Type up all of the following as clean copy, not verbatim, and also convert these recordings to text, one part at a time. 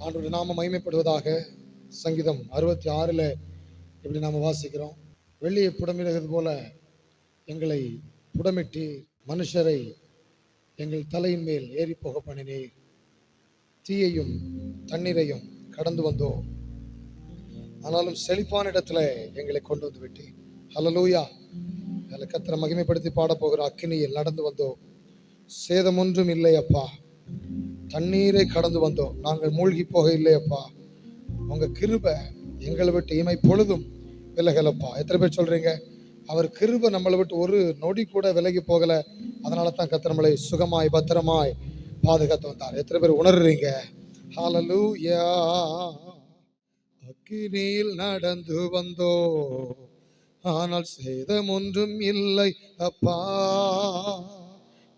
ஆண்டவருடைய நாமம் மகிமைப்படுவதாக. சங்கீதம் 66 இப்படி நாம வாசிக்கிறோம். வெள்ளியை புடமிடுகிறது போல எங்களை புடமிட்டு மனுஷரை எங்கள் தலையின் மேல் ஏறி போக பண்ணினீர். தீயையும் தண்ணீரையும் கடந்து வந்தோம், ஆனாலும் செழிப்பான இடத்துல எங்களை கொண்டு வந்து விட்டீர். ஹல்லேலூயா. அதில் கர்த்தரை மகிமைப்படுத்தி பாடப்போகிற அக்கினியில் நடந்து வந்தோம், சேதம் ஒன்றும் இல்லை அப்பா. தண்ணீரை கடந்து வந்தோம், நாங்கள் மூழ்கி போக இல்லை அப்பா. உங்க கிருபை எங்களை விட்டு இமை பொழுதும் விலகலப்பா. எத்தனை பேர் சொல்றீங்க அவர் கிருபை நம்மளை விட்டு ஒரு நொடி கூட விலகி போகல? அதனால தான் கர்த்தர் நம்மளை சுகமாய் பத்திரமாய் பாதுகாத்து வந்தார். எத்தனை பேர் உணர்றீங்க? ஹல்லேலூயா. அக்கினியில் நடந்து வந்தோ, ஆனால் சேதம் ஒன்றும் இல்லை அப்பா.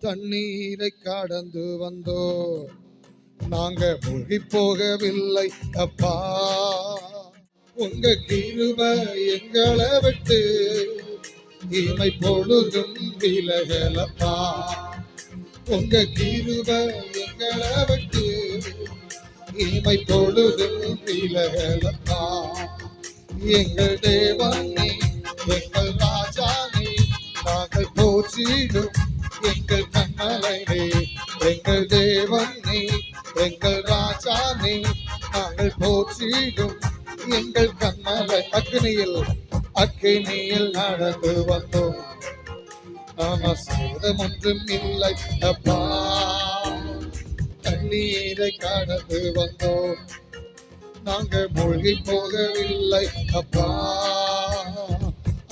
தண்ணீரை கடந்து வந்தோ, நாங்க மூழ்கி போகவில்லை அப்பா. உங்க கிருபை எங்களை விட்டு இமை பொழுதும் விலகலப்பா. உங்க கிருபை எங்களை விட்டு இமை பொழுதும் விலகலப்பா. எங்கள் தேவனே, எங்கள் ராஜானே, நாங்கள் போற்றிடும் எங்கள் கண்மலையே. எங்கள் தேவனே, எங்கள் ராஜானே, நாங்கள் போற்றிடும் எங்கள் கண்மலை. அக்கினியில் நடந்து வந்தோம், ஆனா சேதம் ஒன்றும் இல்லை அப்பா. தண்ணீரை கடந்து வந்தோம், நாங்கள் மூழ்கி போகவில்லை அப்பா.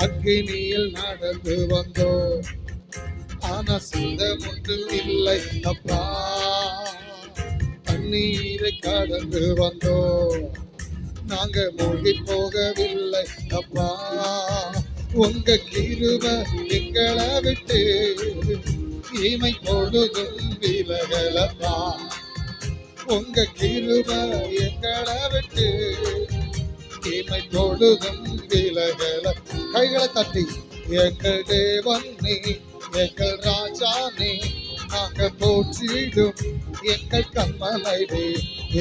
அக்கினியில் நடந்து வந்தோம், ஆனா சேதம் ஒன்றும் இல்லை அப்பா. தண்ணீரை கடந்து வந்தோம், நாங்க மூழ்கி போகவில்லை அப்பா. உங்க கிருபை எங்களை விட்டு இமை பொழுதும் விலகலப்பா. உங்க கிருபை எங்களை விட்டு இமை பொழுதும் விலகல. கைகளை தட்டி எங்கள் தேவனே, எங்கள் ராஜானே, நாங்க போற்றிடும் எங்கள் கண்மலையே.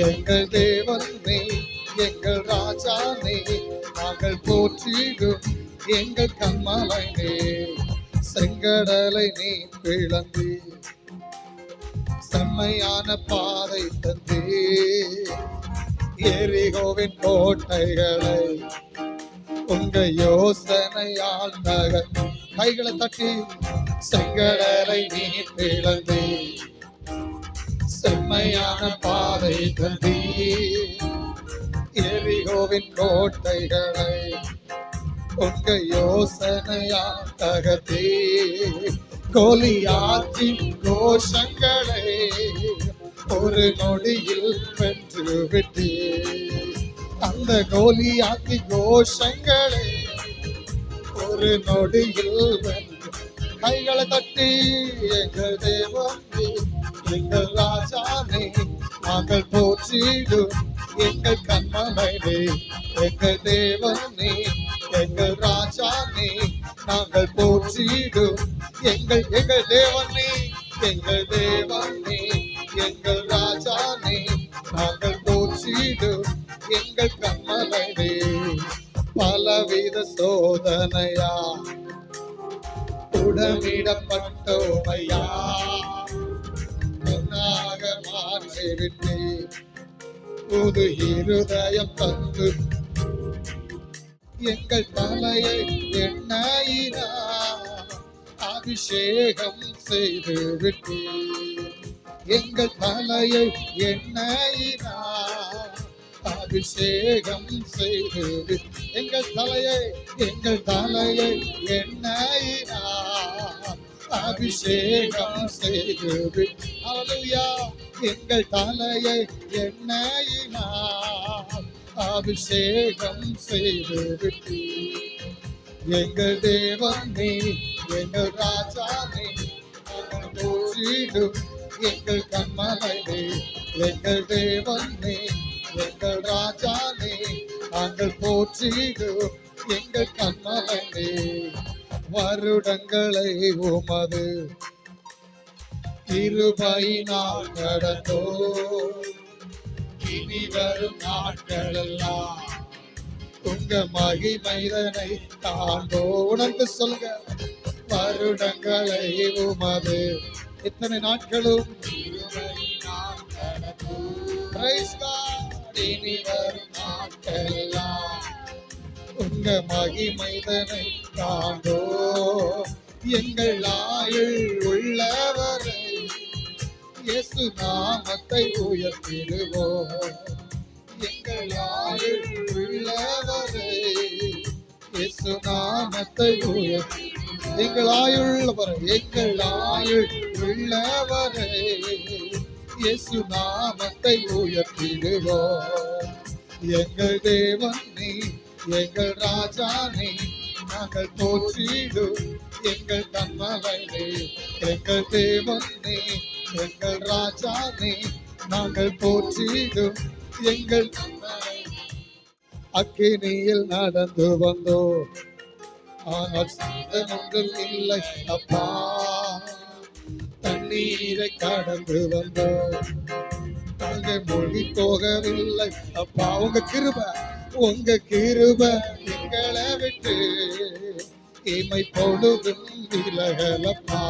எங்கள் தேவனே, எங்கள் ராஜானே, நாங்கள் போற்றிடும் எங்கள் கண்மலையே. செங்கடலை நீ பிளந்து செம்மையான பாதை தந்தே, எரிகோவின் கோட்டைகளை உங்க யோசனையால் நகர். கைகளை தட்டி செங்கடலை நீ பிளந்து செம்மையான பாதை தந்தே, எரிகோவின் கோட்டைகளை உங்க யோசனையால் தகர்த்தே. கோலியாத்தின் கோஷங்களை ஒரு நொடியில் வென்று விட்டே. அந்த கோலியாத்தி கோஷங்களை ஒரு நொடியில் வென்று. கைகளை தட்டி எங்கள் தேவனே, எங்கள் ராஜானே, நாங்கள் போற்றிடும் எங்கள் கண்மலையே. எங்கள் தேவனே, எங்கள் ராஜானே, நாங்கள் போற்றிடும் எங்கள் தேவனே. எங்கள் தேவனே, எங்கள் ராஜானே, நாங்கள் போற்றிடும் எங்கள் கண்மலையே. பலவித சோதனையா உடமிடப்பட்டோமையா, பொன்னாக மாற்றிவிட்டே. புது இருதயம் தந்து எங்கள் தலையை எண்ணெயினா அபிஷேகம் செய்து விட்டே. எங்கள் தலையை எண்ணெயினா அபிஷேகம் செய்து விட்டே. எங்கள் தலையை எண்ணெயினா அபிஷேகம் செய்து விட்டே. ஹல்லேலூயா. எங்கள் தலையை எண்ணெயினா அபிஷேகம் செய்து விட்டே. எங்கள் தேவனே, எங்கள் ராஜானே, நாங்கள் போற்றிடும் எங்கள் கண்மலையே. எங்கள் தேவனே, எங்கள் ராஜானே, நாங்கள் போற்றிடும் எங்கள் கண்மலையே. வருடங்களை உமது கிருபையினால் கடந்தோ, இனி வரும் நாட்களெல்லாம் உங்க மகிமைதனை காண்போ. உணர்ந்து சொல்லுங்க, வருடங்களை உமது இத்தனை நாட்களும் இனி வரும் நாட்களெல்லாம் உங்க மகிமைதனை காண்போ. எங்கள் ஆயுள் உள்ளவரை இயேசு நாமத்தை உயர்த்திடுவோம். எங்கள் ஆயுள் உள்ளவரை இயேசு நாமத்தை உயர்த்தி எங்கள் ஆயுள்ளவரை எங்கள் ஆயுள் உள்ளவரை இயேசு நாமத்தை உயர்த்திடுவோம். எங்கள் தேவன் நீ, எங்கள் ராஜா நீ, நாங்கள் போற்றிடும் எங்கள் கண்மலை நீ. எங்கள் தேவன் நீ, எங்கள் ராஜா நீ, நாங்கள் போற்றிடும் எங்கள் கண்மலை. அக்கினியில் நடந்து வந்தோ, ஆனால் சேதம் ஒன்றும் இல்லை அப்பா. தண்ணீரை கடந்து வந்தோ, நாங்கள் மூழ்கி போகவில்லை அப்பா. உங்க கிருபை எங்களை விட்டு இமை பொழுதும் விலகலப்பா.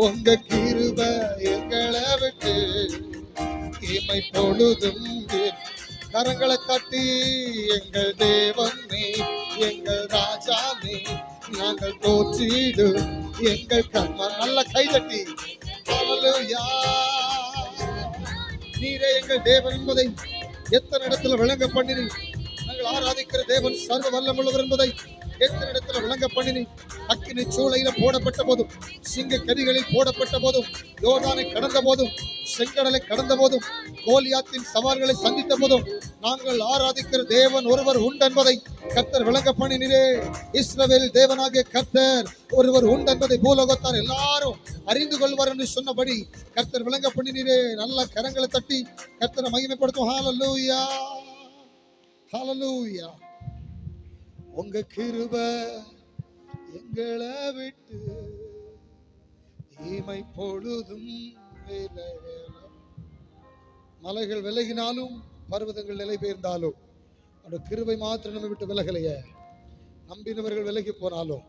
உங்க கிருபை எங்களை விட்டு இமை பொழுதும். கரங்களை தட்டி எங்கள் தேவன் நீ, எங்கள் ராஜா நீ, நாங்கள் போற்றிடும் எங்கள் கண்ம. நல்ல கைதட்டி ஹல்லேலூயா. நீரே எங்கள் தேவன் என்பதை எத்தனை இடத்துல விளங்க பண்ணினி. நாங்கள் ஆராதிக்கிற தேவன் சர்வ வல்லமுள்ளவர் என்பதை எத்தனை இடத்துல விளங்க பண்ணினி. அக்கினி சூளையில போடப்பட்ட போதும், சிங்க கதிகளில் போடப்பட்ட போதும், யோர்தானை கடந்த போதும், செங்கடலை கடந்த போதும், கோலியாத்தின் சவால்களை சந்தித்த போதும், நாங்கள் ஆராதிக்கிற தேவன் ஒருவர் உண்டு என்பதை கர்த்தர் விளங்க பண்ணினீரே. இஸ்ரவேல் தேவனாகிய கர்த்தர் ஒருவர் உண்டு என்பதை பூலோகத்தார் எல்லாரும் அறிந்து கொள்வார் என்று சொன்னபடி கர்த்தர் விளங்க பண்ணினீரே. நல்ல கரங்களை தட்டி கர்த்தரை மகிமைப்படுத்தும். ஹல்லேலூயா, ஹல்லேலூயா. உங்க கிருபை எங்களை விட்டு இமை பொழுதும் விலகலாம். மலைகள் விலகினாலும், பர்வதங்கள் நிலை பெயர்ந்தாலும், அந்த கிருபை மாத்திரம் நம்ம விட்டு விலகலையே. நம்பினவர்கள் விலகி போனாலும்,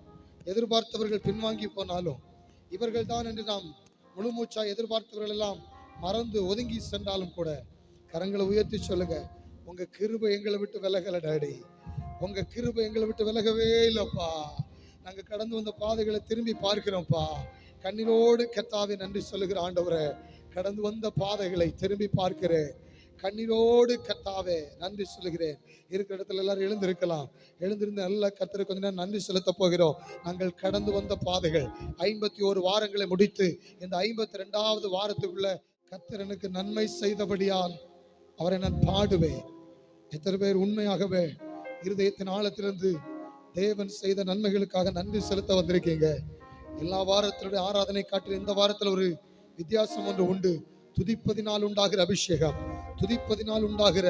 எதிர்பார்த்தவர்கள் பின்வாங்கி போனாலும், இவர்கள் தான் என்று நாம் முழுமூச்சா எதிர்பார்த்தவர்கள் எல்லாம் மறந்து ஒதுங்கி சென்றாலும் கூட கரங்களை உயர்த்தி சொல்லுங்க, உங்க கிருபை எங்களை விட்டு விலகல டாடி. உங்க கிருபை எங்களை விட்டு விலகவே இல்லப்பா. நாங்க கடந்து வந்த பாதைகளை திரும்பி பார்க்கிறோம்ப்பா. கண்ணீரோடு கர்த்தாவே நன்றி சொல்லுகிற ஆண்டவரே, கடந்து வந்த பாதைகளை திரும்பி பார்க்கிறேன். கண்ணீரோடு கர்த்தாவே நன்றி சொல்லுகிறேன். இருக்கிற இடத்துல எல்லாரும் எழுந்திருக்கலாம். எழுந்திருந்து நல்ல கர்த்தருக்கு கொஞ்ச நேரம் நன்றி செலுத்த போகிறோம். நாங்கள் கடந்து வந்த பாதைகள் 51 வாரங்களை முடித்து இந்த 52வது வாரத்துக்குள்ள கர்த்தர் எனக்கு நன்மை செய்தபடியால் அவரை நான் பாடுவேன். எத்தனை பேர் உண்மையாகவே இருதயத்தின் ஆழத்திலிருந்து தேவன் செய்த நன்மைகளுக்காக நன்றி செலுத்த வந்திருக்கீங்க? எல்லா வாரத்தினுடைய ஆராதனை காட்டில் இந்த வாரத்தில் ஒரு வித்தியாசம் ஒன்று உண்டு. துதிப்பதினால் உண்டாகிற அபிஷேகம், துதிப்பதினால் உண்டாகிற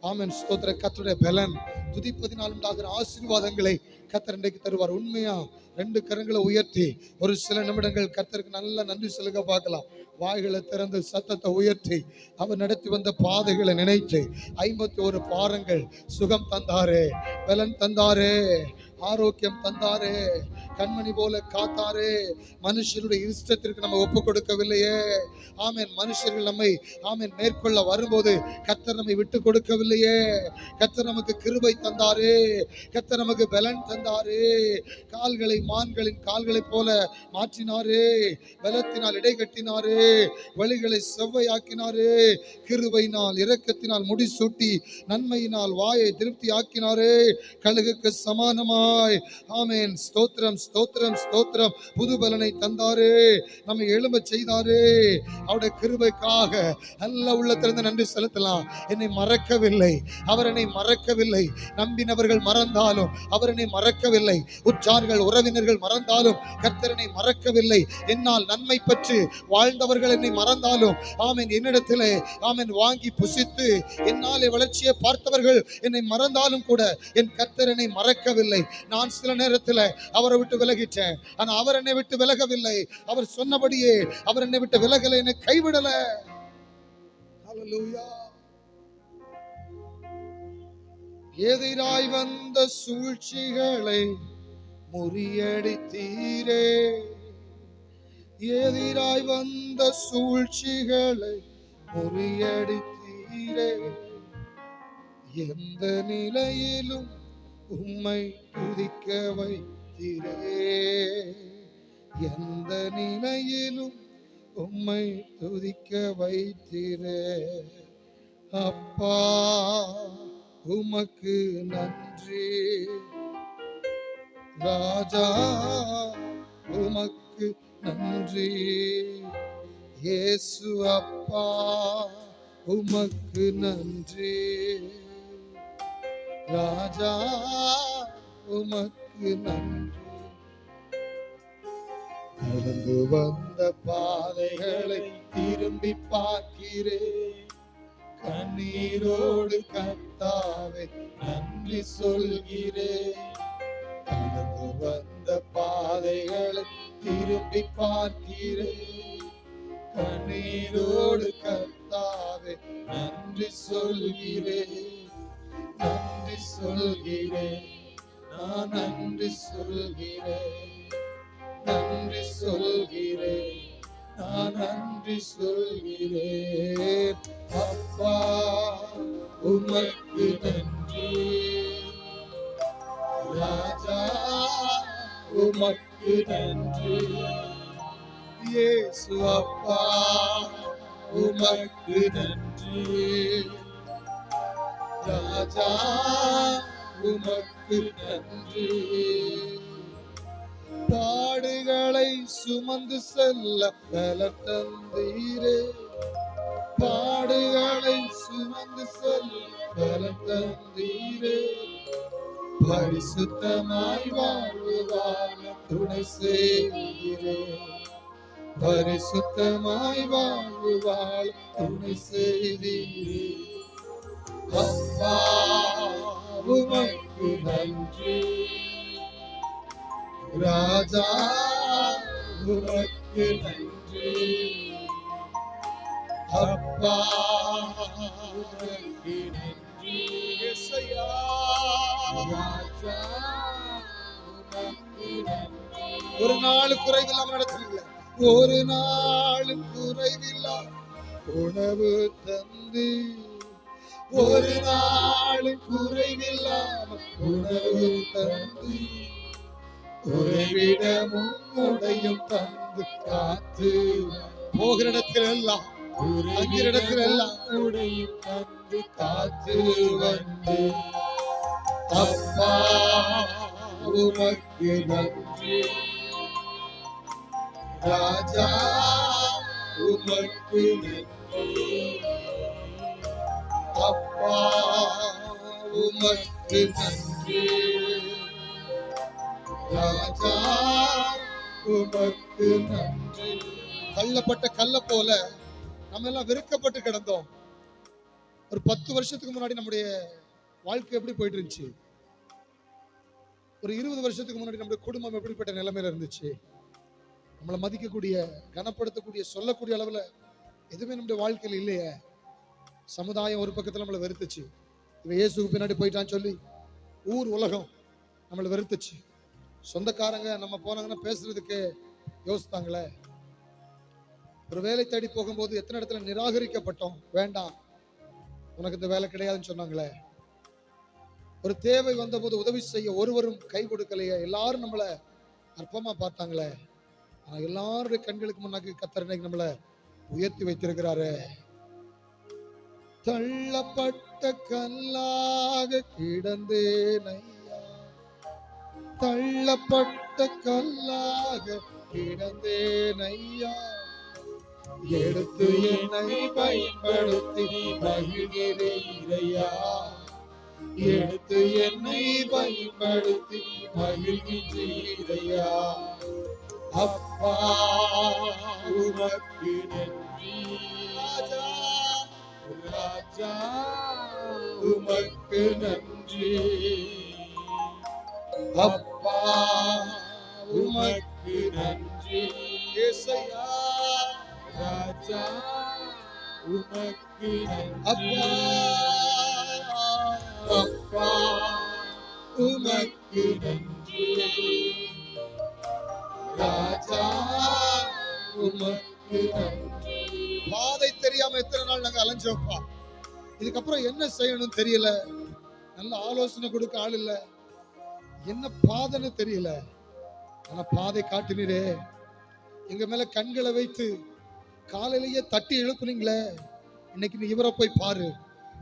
ஆமென் ஸ்தோத்திர கர்த்தருடைய பலன், துதிப்பதினால் உண்டாகிற ஆசீர்வாதங்களை கர்த்தர் இன்றைக்கு தருவார். உண்மையா 2 கரங்களை உயர்த்தி ஒரு சில நிமிடங்கள் கர்த்தருக்கு நல்ல நன்றி சொல்லுங்க பார்க்கலாம். வாய்களை திறந்து சத்தத்தை உயர்த்தி அவர் நடத்தி வந்த பாதைகளை நினைத்து 51 வாரங்கள் சுகம் தந்தாரே, பலன் தந்தாரே, ஆரோக்கியம் தந்தாரே, கண்மணி போல காத்தாரே. மனுஷருடைய இஷ்டத்திற்கு நம்ம ஒப்பு கொடுக்கவில்லையே. ஆமென். மனுஷர்கள் நம்மை ஆமென் மேற்கொள்ள வரும்போது கர்த்தர் நம்மை விட்டு கொடுக்கவில்லையே. கர்த்தர் நமக்கு கிருபை தந்தாரே, கர்த்தர் நமக்கு பலன் தந்தாரே. கால்களை மான்களின் கால்களைப் போல மாற்றினாரே, பலத்தினால் இடை கட்டினாரே, வழிகளை செவ்வையாக்கினாரே. கிருபையினால் இரக்கத்தினால் முடிசூட்டி நன்மையினால் வாயை திருப்தி ஆக்கினாரே. கழுகுக்கு சமானமாய் ஆமென் ஸ்தோத்திரம் ஸ்தோத்திரம் ஸ்தோத்திரம் புது பலனை தந்தாரே, நம்மை எழும்ப செய்தாரே. அவருடைய கிருபைக்காக நல்ல உள்ளத்திலிருந்து நன்றி செலுத்தலாம். என்னை மறக்கவில்லை, அவர் என்னை மறக்கவில்லை. நம்பினவர்கள் மறந்தாலும் அவர் என்னை மறக்கவில்லை. உற்றார்கள் உறவினர்கள் மறந்தாலும் கர்த்தர் என்னை மறக்கவில்லை. என்னால் நன்மை பெற்று வாழ்ந்தவர்கள் என்னை மறந்தாலும் ஆமென் என்னிடத்திலே ஆமென் வாங்கி புசித்து என்னாலே வளர்ச்சியை பார்த்தவர்கள் என்னை மறந்தாலும் கூட என் கர்த்தர் என்னை மறக்கவில்லை. நான் சில நேரத்தில் அவரை விட்டு விலகிட்டேன், ஆனா அவர் என்னை விட்டு விலகவில்லை. அவர் சொன்னபடியே அவர் என்னை விட்டு விலகலை, என்னை கைவிடல. ஹல்லேலூயா. எதிராய் வந்த சூழ்ச்சிகளை முறியடித்தீரே. எதிராய் வந்த சூழ்ச்சிகளை முறியடித்தீரே. எந்த நிலையிலும் உம்மை துதிக்க வைத்தீரே. எந்த நிலையிலும் உம்மை துதிக்க வைத்தீரே. அப்பா உமக்கு நன்றி. ராஜா உமக்கு நன்றி. இயேசு அப்பா உமக்கு நன்றி. ராஜா உமக்கு நன்றி. நடந்து வந்த பாதைகளை திரும்பி பார்க்கிறேன். கண்ணீரோடு கர்த்தாவே நன்றி சொல்கிறேன். நடந்து வந்த பாதைகளை திரும்பி பார்க்கிறேன். கண்ணீரோடு கர்த்தாவே நன்றி சொல்கிறேன். நன்றி சொல்கிறேன். நான் நன்றி சொல்கிறேன். நன்றி சொல்கிறேன். நான் நன்றி சொல்கிறேன். அப்பா உமக்கு நன்றி. ராஜா உமக்கு நன்றி. இயேசு அப்பா உமக்கு நன்றி. ராஜா உமக்கு நன்றி. பாடுகளை சுமந்து செல்ல பலன் தந்தீரே. பாடுகளை சுமந்து செல்ல பலன் தந்தீரே. பரிசுத்தமாய் வாழ்வாழ துணை செய்கிறே. பரிசுத்தமாய் வாழ்வாழ துணை செய்தீரே. அப்பா உமக்கு நன்றி. ராஜா உமக்கு நன்றி. அப்பா உமக்கு நன்றி. இயேசையா ராஜா உமக்கு நன்றி. ஒரு நாள் குறைவில்லாம நடத்துறீங்களா? ஒரு நாள் குறைவில்லாம உணவு தந்து. ஒரு நாள் குறைவில்லாம உணவு தந்து. உறைவிடமும் உடையும் தந்து காத்து. போகிற இடத்திலெல்லாம் அங்கிற இடத்திலெல்லாம் உடையும் தந்து காத்து வந்து. அப்பா உமக்கு நன்றி. ராஜா உமக்கு நன்றி. அப்பா உமக்கு நன்றி. ராஜா உமக்கு நன்றி. தள்ளப்பட்ட கல்ல போல நம்ம எல்லாம் வெறுக்கப்பட்டு கிடந்தோம். ஒரு 10 வருஷத்துக்கு முன்னாடி நம்முடைய வாழ்க்கை எப்படி போயிட்டு இருந்துச்சு? ஒரு 20 வருஷத்துக்கு முன்னாடி நம்முடைய குடும்பம் எப்படிப்பட்ட நிலைமையில இருந்துச்சு? நம்மளை மதிக்கக்கூடிய, கனப்படுத்தக்கூடிய, சொல்லக்கூடிய அளவுல எதுவுமே நம்முடைய வாழ்க்கையில் இல்லையே. சமுதாயம் ஒரு பக்கத்துல நம்மளை வெறுத்துச்சு. இவன் இயேசுக்கு பின்னாடி போயிட்டான்னு சொல்லி ஊர் உலகம் நம்மளை வெறுத்துச்சு. சொந்தக்காரங்க நம்ம போனாங்கன்னா பேசுறதுக்கு யோசித்தாங்களே. ஒரு வேலை தேடி போகும்போது எத்தனை இடத்துல நிராகரிக்கப்பட்டோம். வேண்டாம், உனக்கு இந்த வேலை கிடையாதுன்னு சொன்னாங்களே. ஒரு தேவை வந்தபோது உதவி செய்ய ஒருவரும் கை கொடுக்கலையே. எல்லாரும் நம்மளை அற்பமா பார்த்தாங்களே. ஆனா எல்லாருடைய கண்களுக்கு முன்னாடி கர்த்தர் இன்னைக்கு நம்மளை உயர்த்தி வைத்திருக்கிறாரு. தள்ளப்பட்ட கல்லாக கிடந்தேன் ஐயா. தள்ளப்பட்ட கல்லாக கிடந்தேன் ஐயா. எடுத்து என்னை பயன்படுத்தி மகிழ்கிறீரையா. எடுத்து என்னை பயன்படுத்தி மகிழ்கிறீரையா. அப்பா உமக்கு நன்றி. ராஜா ராஜா உமக்கு நன்றி. அப்பா உமக்கு நன்றி. இயேசையா ராஜா உமக்கு நன்றி. அப்பா அப்பா அலைஞ்சோப்பா. இதுக்கப்புறம் என்ன செய்யணும் தெரியல, நல்ல ஆலோசனை கொடுக்க ஆள் இல்ல, என்ன பாதைன்னு தெரியல. ஆனா பாதை காட்டினீரே, எங்க மேல கண்களை வைத்து காலையிலேயே தட்டி எழுப்புனீங்களே. இன்னைக்கு நீ இவரை போய் பாரு,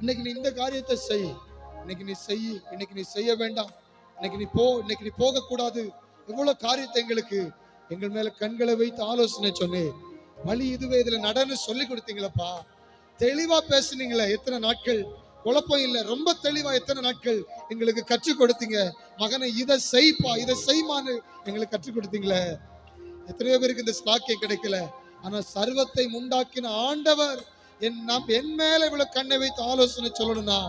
இன்னைக்கு நீ இந்த காரியத்தை செய், இன்னைக்கு நீ செய், இன்னைக்கு நீ செய்ய வேண்டாம், இன்னைக்கு நீ போ, இன்னைக்கு நீ போக கூடாது. எவ்வளவு காரியத்தை எங்கள் மேல கண்களை வைத்து ஆலோசனை சொன்னேன். வழி இதுவே, இதுல நடன்னு சொல்லி கொடுத்தீங்களப்பா. தெளிவா பேசுனீங்களே, எத்தனை நாட்கள் குழப்பம் இல்ல, ரொம்ப தெளிவா எத்தனை நாட்கள் எங்களுக்கு கற்றுக் கொடுத்தீங்க. மகனை இதை செய்ப்பா, இதை செய்மான்னு எங்களுக்கு கற்றுக் கொடுத்தீங்களே. எத்தனையோ பேருக்கு இந்த ஸ்லாக்கியம் கிடைக்கல. ஆனா சர்வத்தை உண்டாக்கின ஆண்டவர் என் மேல இவ்வளவு கண்ணை வைத்து ஆலோசனை சொல்லணும்னா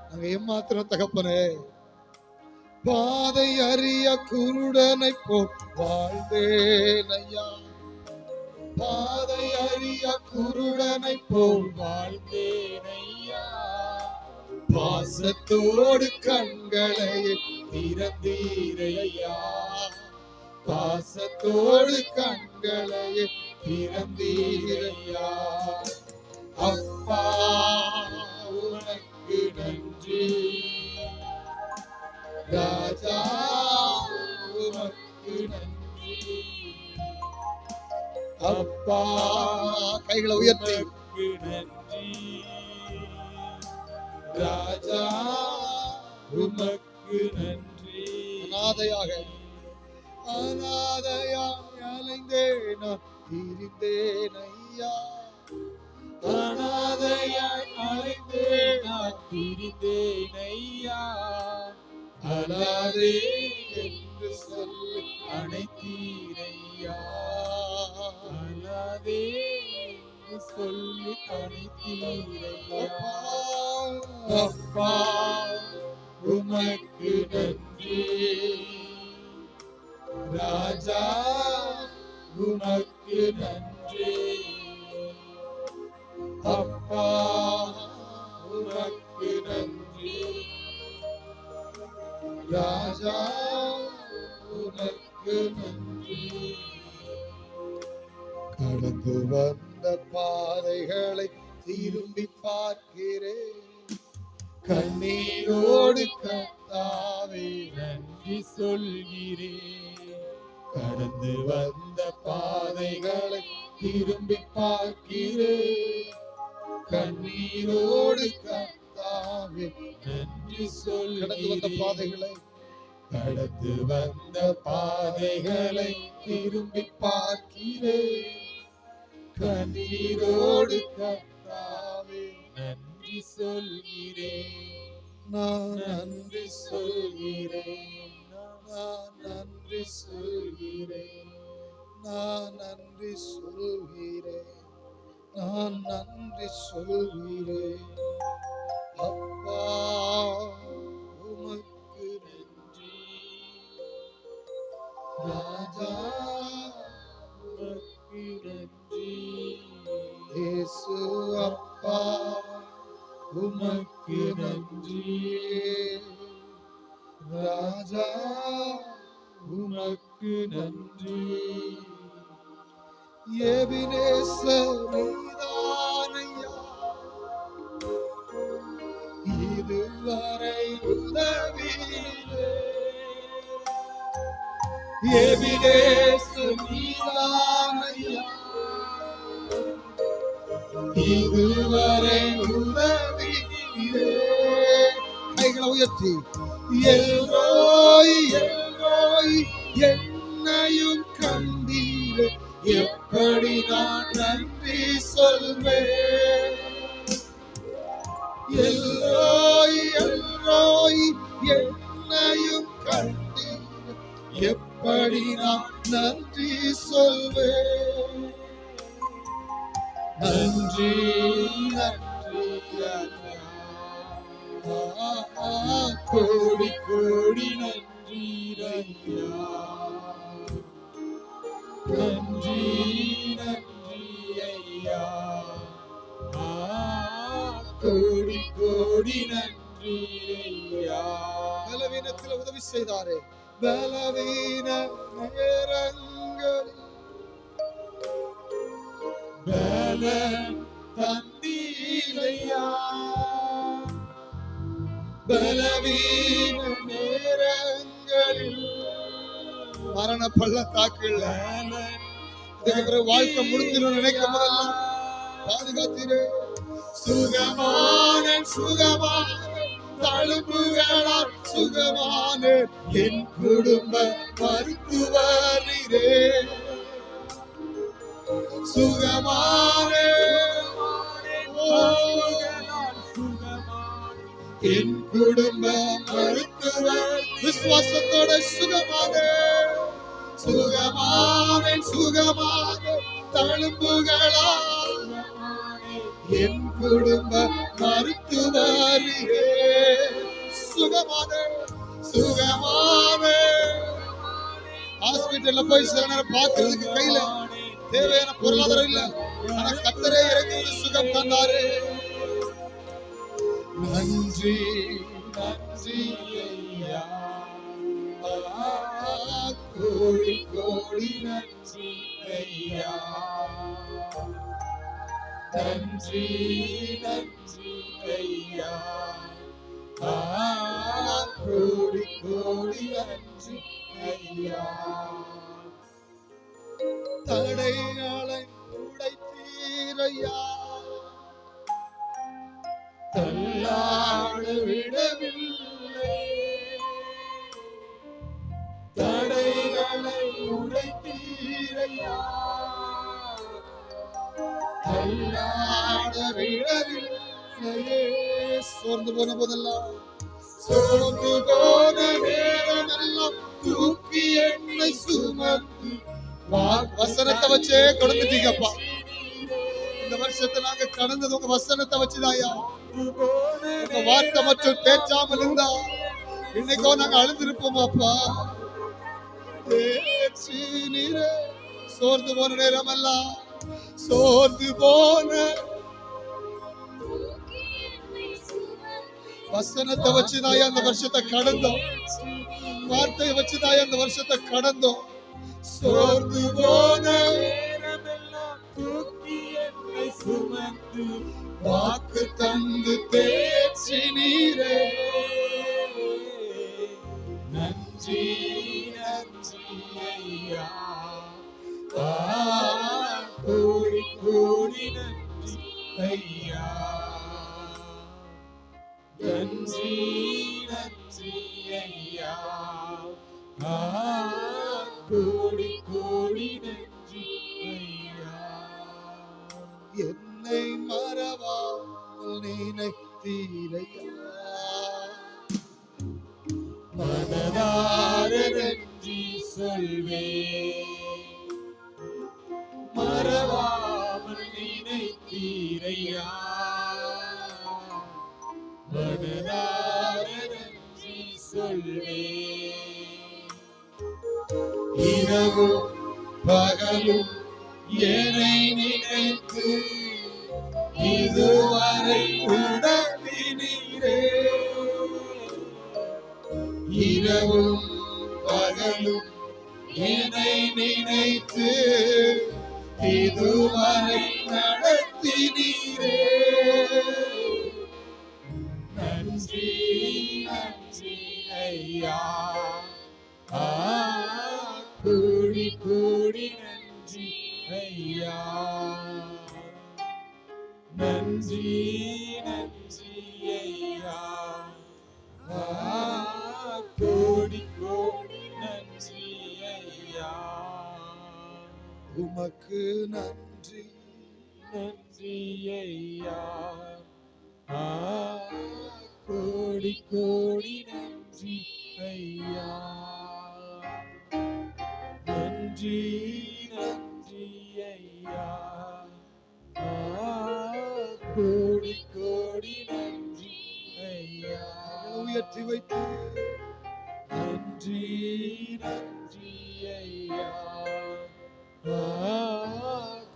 நாங்க ஏமாத்திரம் தகப்பனே. பாதை அறிய குருடனை போல் வாழ்ந்தேன் ஐயா, பாதை அறிய குருடனை போல் வாழ்ந்தேன் ஐயா. பாசத்தோடு கண்களை திறந்தீரையா, பாசத்தோடு கண்களை திறந்தீரையா. அப்பா உனக்கு நன்றி, ராஜா உனக்கு நன்றி. அப்பா கைகளை உயர்த்தி நன்றி, ராஜா உமக்கு நன்றி. அனாதையாய் அலைந்தேன் நான் திரிந்தேன் ஐயா, அனாதையாய் அலைந்தேன் நான் திரிந்தேன் ஐயா. அனாதை என்று சொல்லி அணைத்தீரையா, அனாதை என்று சொல்லி அணைத்தீரையா. அப்பா உமக்கு நன்றி, ராஜா உமக்கு நன்றி. அப்பா உமக்கு நன்றி, ராஜா உனக்கு நன்றி. கடந்து வந்த பாதைகளை திரும்பி பார்க்கிறேன், கண்ணீரோடு கர்த்தாவே நன்றி சொல்கிறேன். கடந்து வந்த பாதைகளை திரும்பி பார்க்கிறேன், கண்ணீரோடு கர்த்தாவே நன்றி சொல். கடந்து வந்த பாதைகளை, கடந்து வந்த பாதைகளை திரும்பி பார்க்கிறேன், கண்ணீரோடு கர்த்தாவே நன்றி சொல்கிறேன். நான் நன்றி சொல்கிறேன், நான் நன்றி சொல்கிறேன், நான் நன்றி சொல்கிறேன், நான் நன்றி சொல்கிறேன். அப்பா உமக்கு நன்றி, ராஜா உமக்கு நன்றி. இயேசு அப்பா உமக்கு நன்றி, ராஜா உமக்கு நன்றி. எபினேசர் நீதானையா, இதுவரை உதவினீரே. எபினேசர் நீதானையா, இதுவரை உதவினீரே. கைகளை உயர்த்தி எல்ரோய் எல்ரோய் என்னையும் கண்டீரே, எப்படி நான் நன்றி சொல்வேன். எல்ரோய் எல்ரோய் என்னையும் கண்டீரே, எப்படி நான் நன்றி சொல்வேன். நன்றி நன்றி கோடி கோடி நன்றி ஐயா, நன்றி நன்றி ஐயா, கோடி கோடி நன்றி ஐயா. பலவீனத்தில் உதவி செய்தாரே, பலவீன நேரங்களில் பலன் தந்தீரே, ஐயா. பலவீன நேரங்களில் மரண பள்ளத்தாக்குள்ள இதுக்கு பிறகு வாழ்க்கை முடிஞ்சிடும் நினைக்கும் போதெல்லாம் பாதுகாத்தீரே. சுகமான சுகமான தழும்புகளால் சுகமான என் குடும்ப மருத்துவரே. சுகமான என் குடும்ப மருத்துவர் விசுவாசத்தோட சுகமான சுகமான சுகமான தழும்புகளால் என் குடும்ப மருத்துவரே. சுகமான சுகமான ஹாஸ்பிட்டல்ல போய் சில நேரம் பார்க்கிறதுக்கு கையில தேவையான பொருளாதாரம் இல்ல, ஆனா கர்த்தரே இறங்கி சுகம் தந்தாரு. நன்றி நன்றி ஐயா, கோடி கோடி நன்றி ஐயா. நன்றி நன்றி ஐயா, கோடி கோடி நன்றி ஐயா. தடைகளை உடைத்தீரையா, தள்ளாட விடவில்லை. தடைகளை உடைத்தீரையா, தள்ளாட விடவில்லையே. சோர்ந்து போன போதெல்லாம் சோர்ந்து போன நேரமெல்லாம் தூக்கி என்னை சுமந்து வசனத்தை வச்சே கொடுத்துட்டீங்கப்பா. இந்த வருஷத்தை நாங்க கடந்தது உங்க வசனத்தை வச்சுதாயா. உங்க வார்த்தை மற்றும் பேச்சாமல் இருந்தா இன்னைக்கோ நாங்க அழுந்திருப்போமாப்பா. சோர்ந்து போன நேரம் எல்லாம் சோர்ந்து போன வசனத்தை வச்சுதாயா அந்த வருஷத்தை கடந்தோம். வார்த்தையை வச்சுதாயா அந்த வருஷத்தை கடந்தோம். சோர்ந்து போன சுமந்து வாக்கு தந்து தேர்ச்சி நீரே. நன்றி நன்றி ஐயா, கோடி கோடி நன்றி ஐயா. நன்றி நன்றி ஐயா, கோடி கோடி நன்றி ஐயா. என்னை மறவாமல் நினைத்தீரையா, மனதார நன்றி சொல்வே. மறவாமல் நினைத்தீரையா, மனதார நன்றி சொல்வே. இரவும் பகலும் என்னை நினைத்து இதுவரை உணர்த்தினீரே. இரவும் பகலும் என்னை நினைத்து இதுவரை நடத்தினீரே. நன்றி நன்றி ஐயா, கோடி கோடி நன்றி ஐயா. நன்றி நன்றி ஐயா, கோடி கோடி நன்றி ஐயா. உமக்கு நன்றி நன்றி ஐயா, கோடி கோடி நன்றி ஐயா. நன்றி நன்றி ஐயா, கோடி கோடி நன்றி ஐயா. உயர்த்தி வைத்து நன்றி நன்றி ஐயா,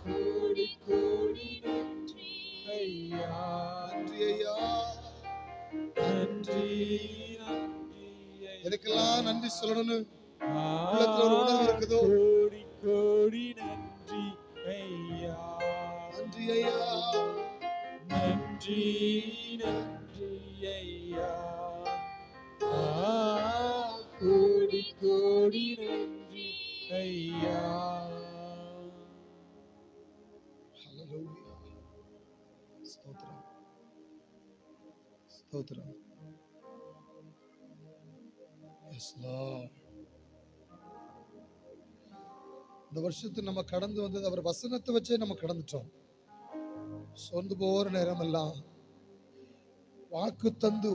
கோடி கோடி நன்றி ஐயா. நன்றி ஐயா, நன்றி நன்றி. எதுக்கெல்லாம் நன்றி சொல்லணும்னு உள்ளத்துல ஒரு உணர்வு இருக்குதோ, கோடி கோடி நன்றி ஐயா. நன்றி ஐயா, நன்றி நன்றி நன்றி ஐயா, கோடி கோடி நன்றி ஐயா. ஹல்லேலூயா. ஸ்தோத்திரம் ஸ்தோத்திரம். Yes Lord. இந்த வருஷத்தை நம்ம கடந்து வந்தது அவர் வசனத்தை வச்சே நம்ம கடந்துட்டோம். சொந்து போற நேரம் எல்லாம் வாக்கு தந்து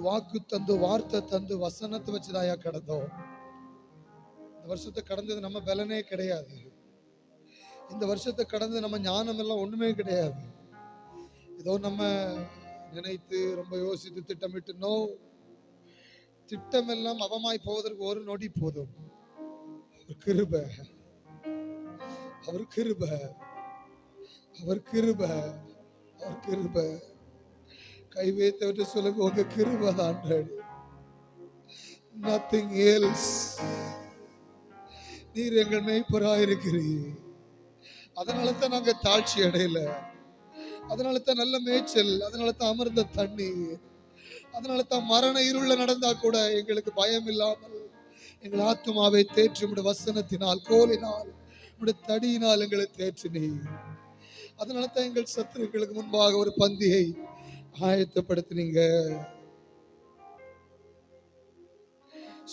வார்த்தை தந்து வசனத்தை வச்சுதாயா கடந்தோம். இந்த வருஷத்தை கடந்தது நம்ம பலனே கிடையாது. இந்த வருஷத்தை கடந்து நம்ம ஞானம் எல்லாம் ஒண்ணுமே கிடையாது. ஏதோ நம்ம நினைத்து ரொம்ப யோசித்து திட்டமிட்டு நோ, திட்டம் எல்லாம் அவமாய் போவதற்கு ஒரு நொடி போதும். கிருபை, அவர் கிருபை, அவர் கிருபை, அவர் கிருபை. கை வைத்து சொல்லுங்க, உங்க கிருபை தான், nothing else. நீர் எங்கள் மேய்ப்பராயிருக்கிறீர். அதனால தான் நாங்க தாழ்ச்சி அடையல. அதனால தான் நல்ல மேய்ச்சல், அதனால தான் அமர்ந்த தண்ணீர், அதனால தான் மரண இருள நடந்தா கூட எங்களுக்கு பயம் இல்லாமல் எங்கள் ஆத்துமாவை தேற்றி உம்முடைய வசனத்தினால், கோலினால், உம்முடைய தடியினால் எங்களை தேற்றினீர். அதனால தான் எங்கள் சத்துருக்களுக்கு முன்பாக ஒரு பந்தியை ஆயத்தப்படுத்தினீங்க.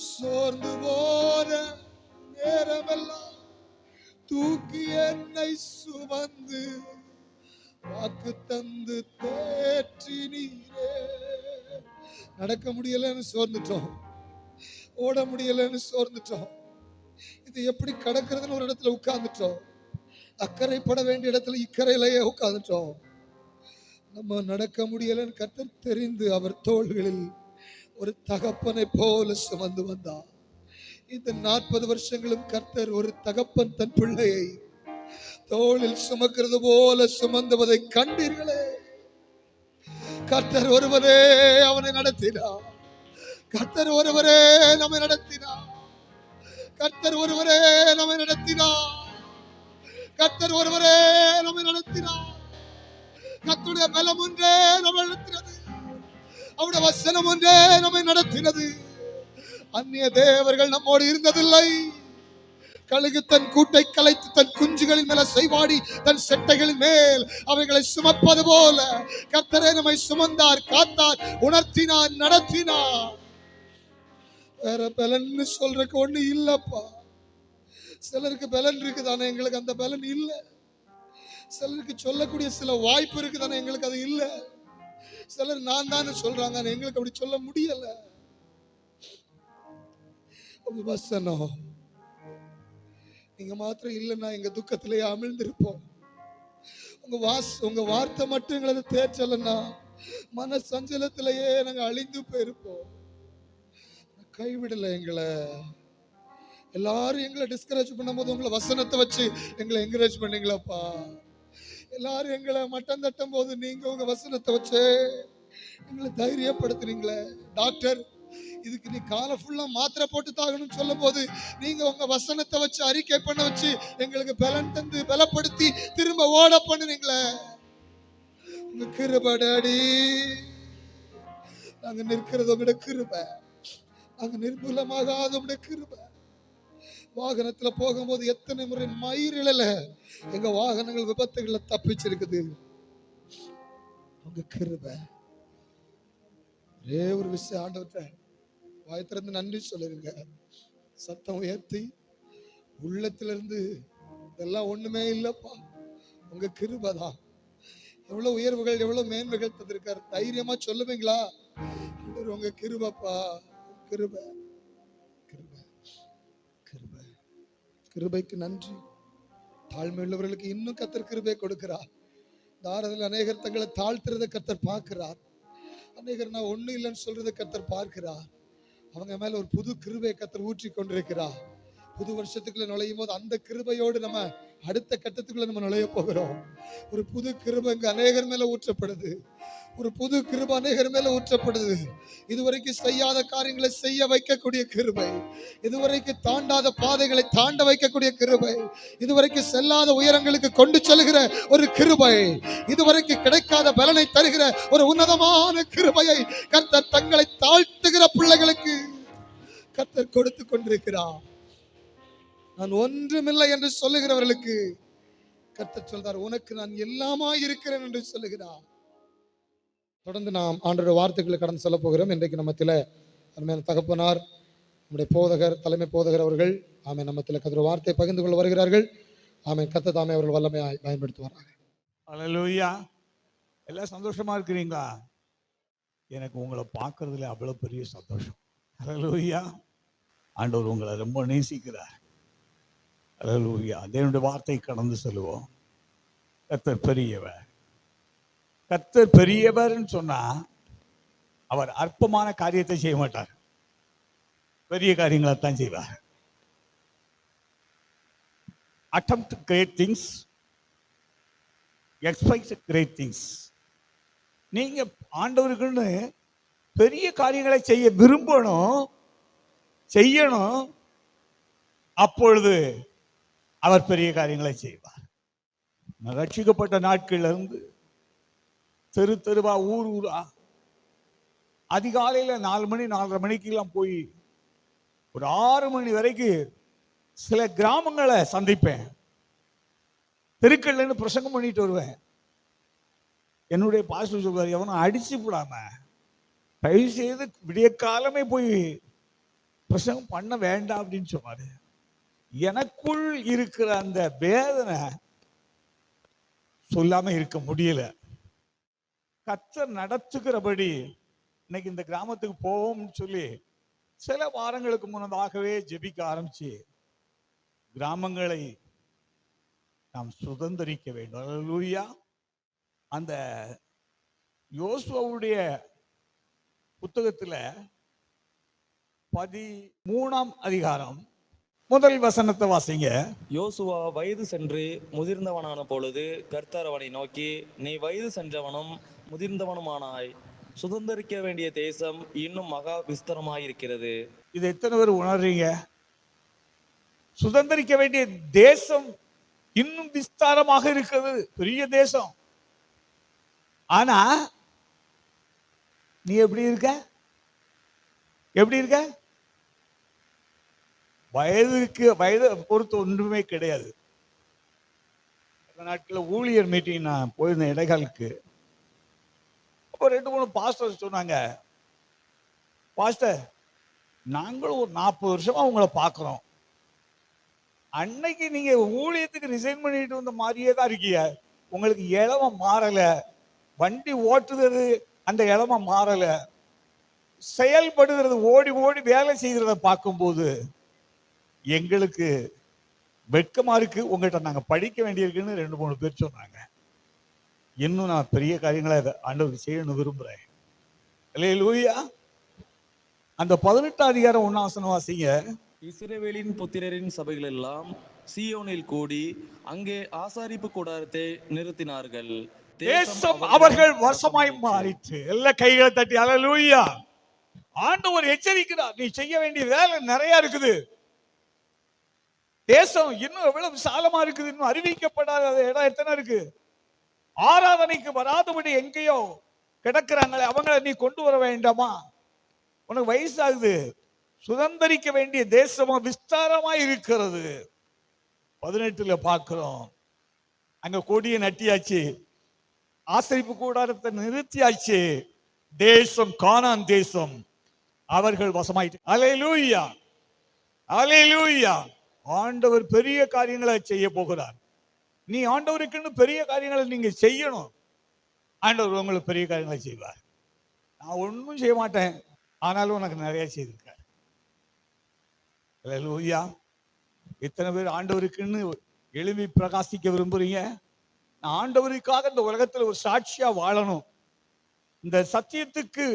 சோர்ந்து போற நேரமெல்லாம் தூக்கி என்னை சுமந்து வாக்கு தந்து தேற்றி நீரே. நடக்க முடியலன்னு சோர்ந்துட்டோம், ஓட முடியலன்னு சோர்ந்துட்டோம். இது எப்படி கடக்கிறதுன்னு ஒரு இடத்துல உட்கார்ந்துட்டோம். அக்கறைப்பட வேண்டிய இடத்துல இக்கரையிலேயே உட்கார்ந்துட்டோம். நம்ம நடக்க முடியலன்னு கர்த்தர் தெரிந்து அவர் தோள்களில் ஒரு தகப்பனை போல சுமந்து வந்தார். இந்த 40 வருஷங்களும் கர்த்தர் ஒரு தகப்பன் தன் பிள்ளையை தோளில் சுமக்கிறது போல சுமந்துவதை கண்டீர்களே. கர்த்தர் ஒருவரே அவனை நடத்தினார். கர்த்தர் ஒருவரே நம்மை நடத்தினார். கர்த்தர் ஒருவரே நம்மை நடத்தினார். கர்த்தர் ஒருவரே நம்மை நடத்தினார். கர்த்தருடைய பலம் ஒன்றே நம்மை நடத்தினது. அவருடைய வசனம் ஒன்றே நம்மை நடத்தினது. அந்நிய தேவர்கள் நம்மோடு இருந்ததில்லை. கழுகு தன் கூட்டை கலைத்து தன் குஞ்சுகளின் மேல செய்வாடி தன் செட்டைகளின் மேல் அவைகளை சுமப்பது போல கர்த்தரே நம்மை சுமந்தார், காத்தார், உணர்த்தினார், நடத்தினார். வேற பலன் சொல்றதுக்கு ஒண்ணு இல்லப்பா. சிலருக்கு பலன் இருக்குதானே, எங்களுக்கு அந்த பலன் இல்ல. சிலருக்கு சொல்லக்கூடிய சில வாய்ப்பு இருக்குதானே, எங்களுக்கு அது இல்ல. சிலர் நான் தானே சொல்றாங்க, எங்களுக்கு அப்படி சொல்ல முடியல. வசனம் நீங்க மாத்திரம் இல்லைன்னா எங்க துக்கத்திலேயே அமிழ்ந்திருப்போம். உங்க வார்த்தை மட்டும் எங்களை தேற்றலன்னா மன சஞ்சலத்திலேயே நாங்க அழிந்து போயிருப்போம். கைவிடல எங்களை. எல்லாரும் எங்களை டிஸ்கரேஜ் பண்ணும் போது உங்களை வசனத்தை வச்சு எங்களை என்கரேஜ் பண்ணீங்களப்பா. எல்லாரும் எங்களை மட்டம் தட்டும் போது நீங்க உங்க வசனத்தை வச்சு எங்களை தைரியப்படுத்துறீங்களே. டாக்டர் இதுக்கு நீ காலை ஃபுல்லா மாத்திரை போட்டு தாகணும்னு சொல்லும் போது நீங்க உங்க வசனத்தை வச்சு அறிக்கை பண்ண வச்சு எங்களுக்கு பலன் தந்து பலப்படுத்தி திரும்ப ஓட பண்ணுறீங்களே. உங்க கிருபை டாடி. நாங்க நிற்கிறது உங்களோட கிருபை. நாங்க நிர்மூலமாகாத உங்களுடைய கிருபை. வாகனத்துல போகும்போது எத்தனை முறை மயிரிழல எங்க வாகனங்கள் விபத்துகளை தப்பிச்சிருக்குது. உங்க கிருபை. ஒரே ஒரு விஷயம் ஆண்டவர்கிட்ட வாய் திறந்து நன்றி சொல்லுங்க. சத்தம் உயர்த்தி உள்ளத்திலிருந்து இதெல்லாம் ஒண்ணுமே இல்லப்பா, உங்க கிருபை தான். எவ்வளவு உயர்வுகள் எவ்வளவு மேன்மைகள் தந்திருக்காரு. தைரியமா சொல்லுவீங்களா? உங்க கிருபைப்பா. கிருபை கிருபை கிருபை. கிருபைக்கு நன்றி. தாழ்மை உள்ளவர்களுக்கு இன்னும் கர்த்தர் கிருபை கொடுக்கிறார். தாரதில் அநேகர் தங்களை தாழ்த்துறதை கர்த்தர் பார்க்கிறார். அநேகர் நான் ஒண்ணு இல்லைன்னு சொல்றதை கர்த்தர் பார்க்கிறார். அவங்க மேல ஒரு புது கிருபையை கர்த்தர் ஊற்றி கொண்டிருக்கிறார். புது வருஷத்துக்குள்ள நுழையும் போது அந்த கிருபையோடு நம்ம அடுத்த கட்டத்துக்குள்ள நம்ம நுழைய போகிறோம். ஒரு புது கிருபை இங்க அநேகர் மேல ஊற்றப்படுது. ஒரு புது கிருபை அநேகர் மேல ஊற்றப்படுது. இதுவரைக்கும் செய்யாத காரியங்களை செய்ய வைக்கக்கூடிய கிருபை, இதுவரைக்கும் தாண்டாத பாதைகளை தாண்ட வைக்கக்கூடிய கிருபை, இதுவரைக்கும் செல்லாத உயரங்களுக்கு கொண்டு செல்கிற ஒரு கிருபை, இதுவரைக்கும் கிடைக்காத பலனை தருகிற ஒரு உன்னதமான கிருபையை கர்த்தர் தங்களை தாழ்த்துகிற பிள்ளைகளுக்கு கர்த்தர் கொடுத்து கொண்டிருக்கிறார். நான் ஒன்றுமில்லை என்று சொல்லுகிறவர்களுக்கு கர்த்தர் சொல்றார், உனக்கு நான் எல்லாமா இருக்கிறேன் என்று சொல்லுகிறார். தொடர்ந்து நாம் ஆண்டவருடைய வார்த்தைகளை கடந்து செல்ல போகிறோம். இன்றைக்கு நம்மத்தில அருமையான தகப்பனார், நம்முடைய போதகர், தலைமை போதகர் அவர்கள் ஆமென் நம்மத்தில கர்த்தருடைய வார்த்தை பகிர்ந்து கொள்ள வருகிறார்கள். ஆமென். கர்த்தர் தாமே அவர்கள் வல்லமையாய் பயன்படுத்துவார்கள். அல்லேலூயா. எல்லாம் சந்தோஷமா இருக்கிறீங்களா? எனக்கு உங்களை பார்க்கறதுல அவ்வளவு பெரிய சந்தோஷம். அல்லேலூயா. ஆண்டவர் உங்களை ரொம்ப நேசிக்கிறார். அல்லேலூயா. தேவனுடைய வார்த்தை கடந்து செல்வோம். கர்த்தர் பெரியவர். கர்த்தர் பெரியவர்னு சொன்னா அவர் அற்பமான காரியத்தை செய்ய மாட்டார், பெரிய காரியங்களை தான் செய்வார். attempt great things, expect great things. நீங்க ஆண்டவருக்குன்னு பெரிய காரியங்களை செய்ய விரும்பணும், செய்யணும். அப்பொழுது அவர் பெரிய காரியங்களை செய்வார். ரட்சிக்கப்பட்ட நாட்கள்ல இருந்து தெரு தெருவா, ஊர் ஊரா, அதிகாலையில் 4 மணி 4:30 மணிக்கெல்லாம் போய் ஒரு 6 மணி வரைக்கும் சில கிராமங்களை சந்திப்பேன். தெருக்கள்ல பிரசங்கம் பண்ணிட்டு வருவேன். என்னுடைய பாஸ்டர் சொல்வார், எவனும் அடிச்சு விடாம தயவு செய்து விடிய காலமே போய் பிரசங்கம் பண்ண வேண்டாம் அப்படின்னு சொன்னாரு. எனக்குள் இருக்கிற அந்த வேதனை சொல்லாம இருக்க முடியல. கர்த்தர் நடத்துகிறபடி இன்னைக்கு இந்த கிராமத்துக்கு போவோம்னு சொல்லி சில வாரங்களுக்கு முன்னதாகவே ஜெபிக்க ஆரம்பிச்சு கிராமங்களை நாம் சுதந்திரிக்க வேண்டும். அல்லேலூயா. அந்த யோசுவாவுடைய புத்தகத்துல 13ஆம் அதிகாரம் முதல் வசனத்தை வாசிங்க. யோசுவா வயது சென்று முதிர்ந்தவனான பொழுது கர்த்தர் அவனை நோக்கி, நீ வயது சென்றவனும் முதிர்ந்தவனுமானாய், சுதந்திரிக்க வேண்டிய தேசம் இன்னும் மகா விஸ்தரமாயிருக்கிறது. இது எத்தனை பேர் உணர்றீங்க? சுதந்திரிக்க வேண்டிய தேசம் இன்னும் விஸ்தாரமாக இருக்கிறது, பெரிய தேசம். ஆனா நீ எப்படி இருக்க? எப்படி இருக்க? வயதை பொறுத்து ஒன்றுமே கிடையாது. நாட்களில் ஊழியர் மீட்டிங் நான் போயிருந்தேன் இடைக்காலுக்கு. அப்போ 2-3 பாஸ்டர் சொன்னாங்க, பாஸ்டர் நாங்களும் ஒரு 40 வருஷமா உங்களை பார்க்குறோம், அன்னைக்கு நீங்க ஊழியத்துக்கு ரிசைன் பண்ணிட்டு வந்த மாதிரியே தான் இருக்கீங்க, உங்களுக்கு இளம மாறல, வண்டி ஓட்டுறது அந்த இளம மாறல, செயல்படுகிறது ஓடி ஓடி வேலை செய்கிறத பார்க்கும்போது எங்களுக்கு வெட்கமா இருக்கு, உங்கள்கிட்ட நாங்க படிக்க வேண்டியிருக்குன்னு 2-3 பேர் சொன்னாங்க. இன்னும் நான் பெரிய காரியங்களை ஆண்டவர் செய்யணும் விரும்புறேன். அல்லேலூயா. அந்த 18ஆம் அதிகாரம் 1ஆம் வசனம் வாசிங்க. இஸ்ரவேலின் புத்திரரின் சபைகள் எல்லாம் சீயோனில் கூடி அங்கே ஆசாரிப்பு கூடாரத்தை நிறுத்தினார்கள். தேசம் அவர்கள் வசமாய் மாறிற்று. எல்லா கைகளை தட்டி அல்லேலூயா. ஆண்டவர் எச்சரிக்கிறார், நீ செய்ய வேண்டிய வேலை நிறைய இருக்குது. தேசம் இன்னும் எவ்வளவு விசாலமா இருக்குது, இன்னும் அறிவிக்கப்படாத இடம் எத்தனை இருக்கு. ஆராதனைக்கு வராதபடி எங்கேயோ கிடக்குறாங்களே, அவங்களை நீ கொண்டு வர வேண்டாமா? உனக்கு வயசாகுது, சுதந்திரிக்க வேண்டிய தேசமா விஸ்தாரமா இருக்கிறது. 18ல பார்க்கிறோம், அங்க கொடியை நட்டியாச்சு, ஆசரிப்பு கூடாரத்தை நிறுத்தியாச்சு, தேசம் கானான் தேசம் அவர்கள் வசமாயிட்டு. அல்லேலூயா, அல்லேலூயா. ஆண்டவர் பெரிய காரியங்களை செய்ய போகிறார். நீ ஆண்டவருக்குன்னு பெரிய காரியங்களை நீங்க செய்யணும். ஆண்டவர் உங்களுக்கு பெரிய காரியங்களை செய்வார். நான் ஒன்றும் செய்ய மாட்டேன், ஆனாலும் உனக்கு நிறைய செய்திருக்கார். அல்லேலூயா. எத்தனை பேர் ஆண்டவருக்குன்னு எழுப்பி பிரகாசிக்க விரும்புறீங்க? நான் ஆண்டவருக்காக இந்த உலகத்தில் ஒரு சாட்சியா வாழணும், இந்த சத்தியத்துக்கு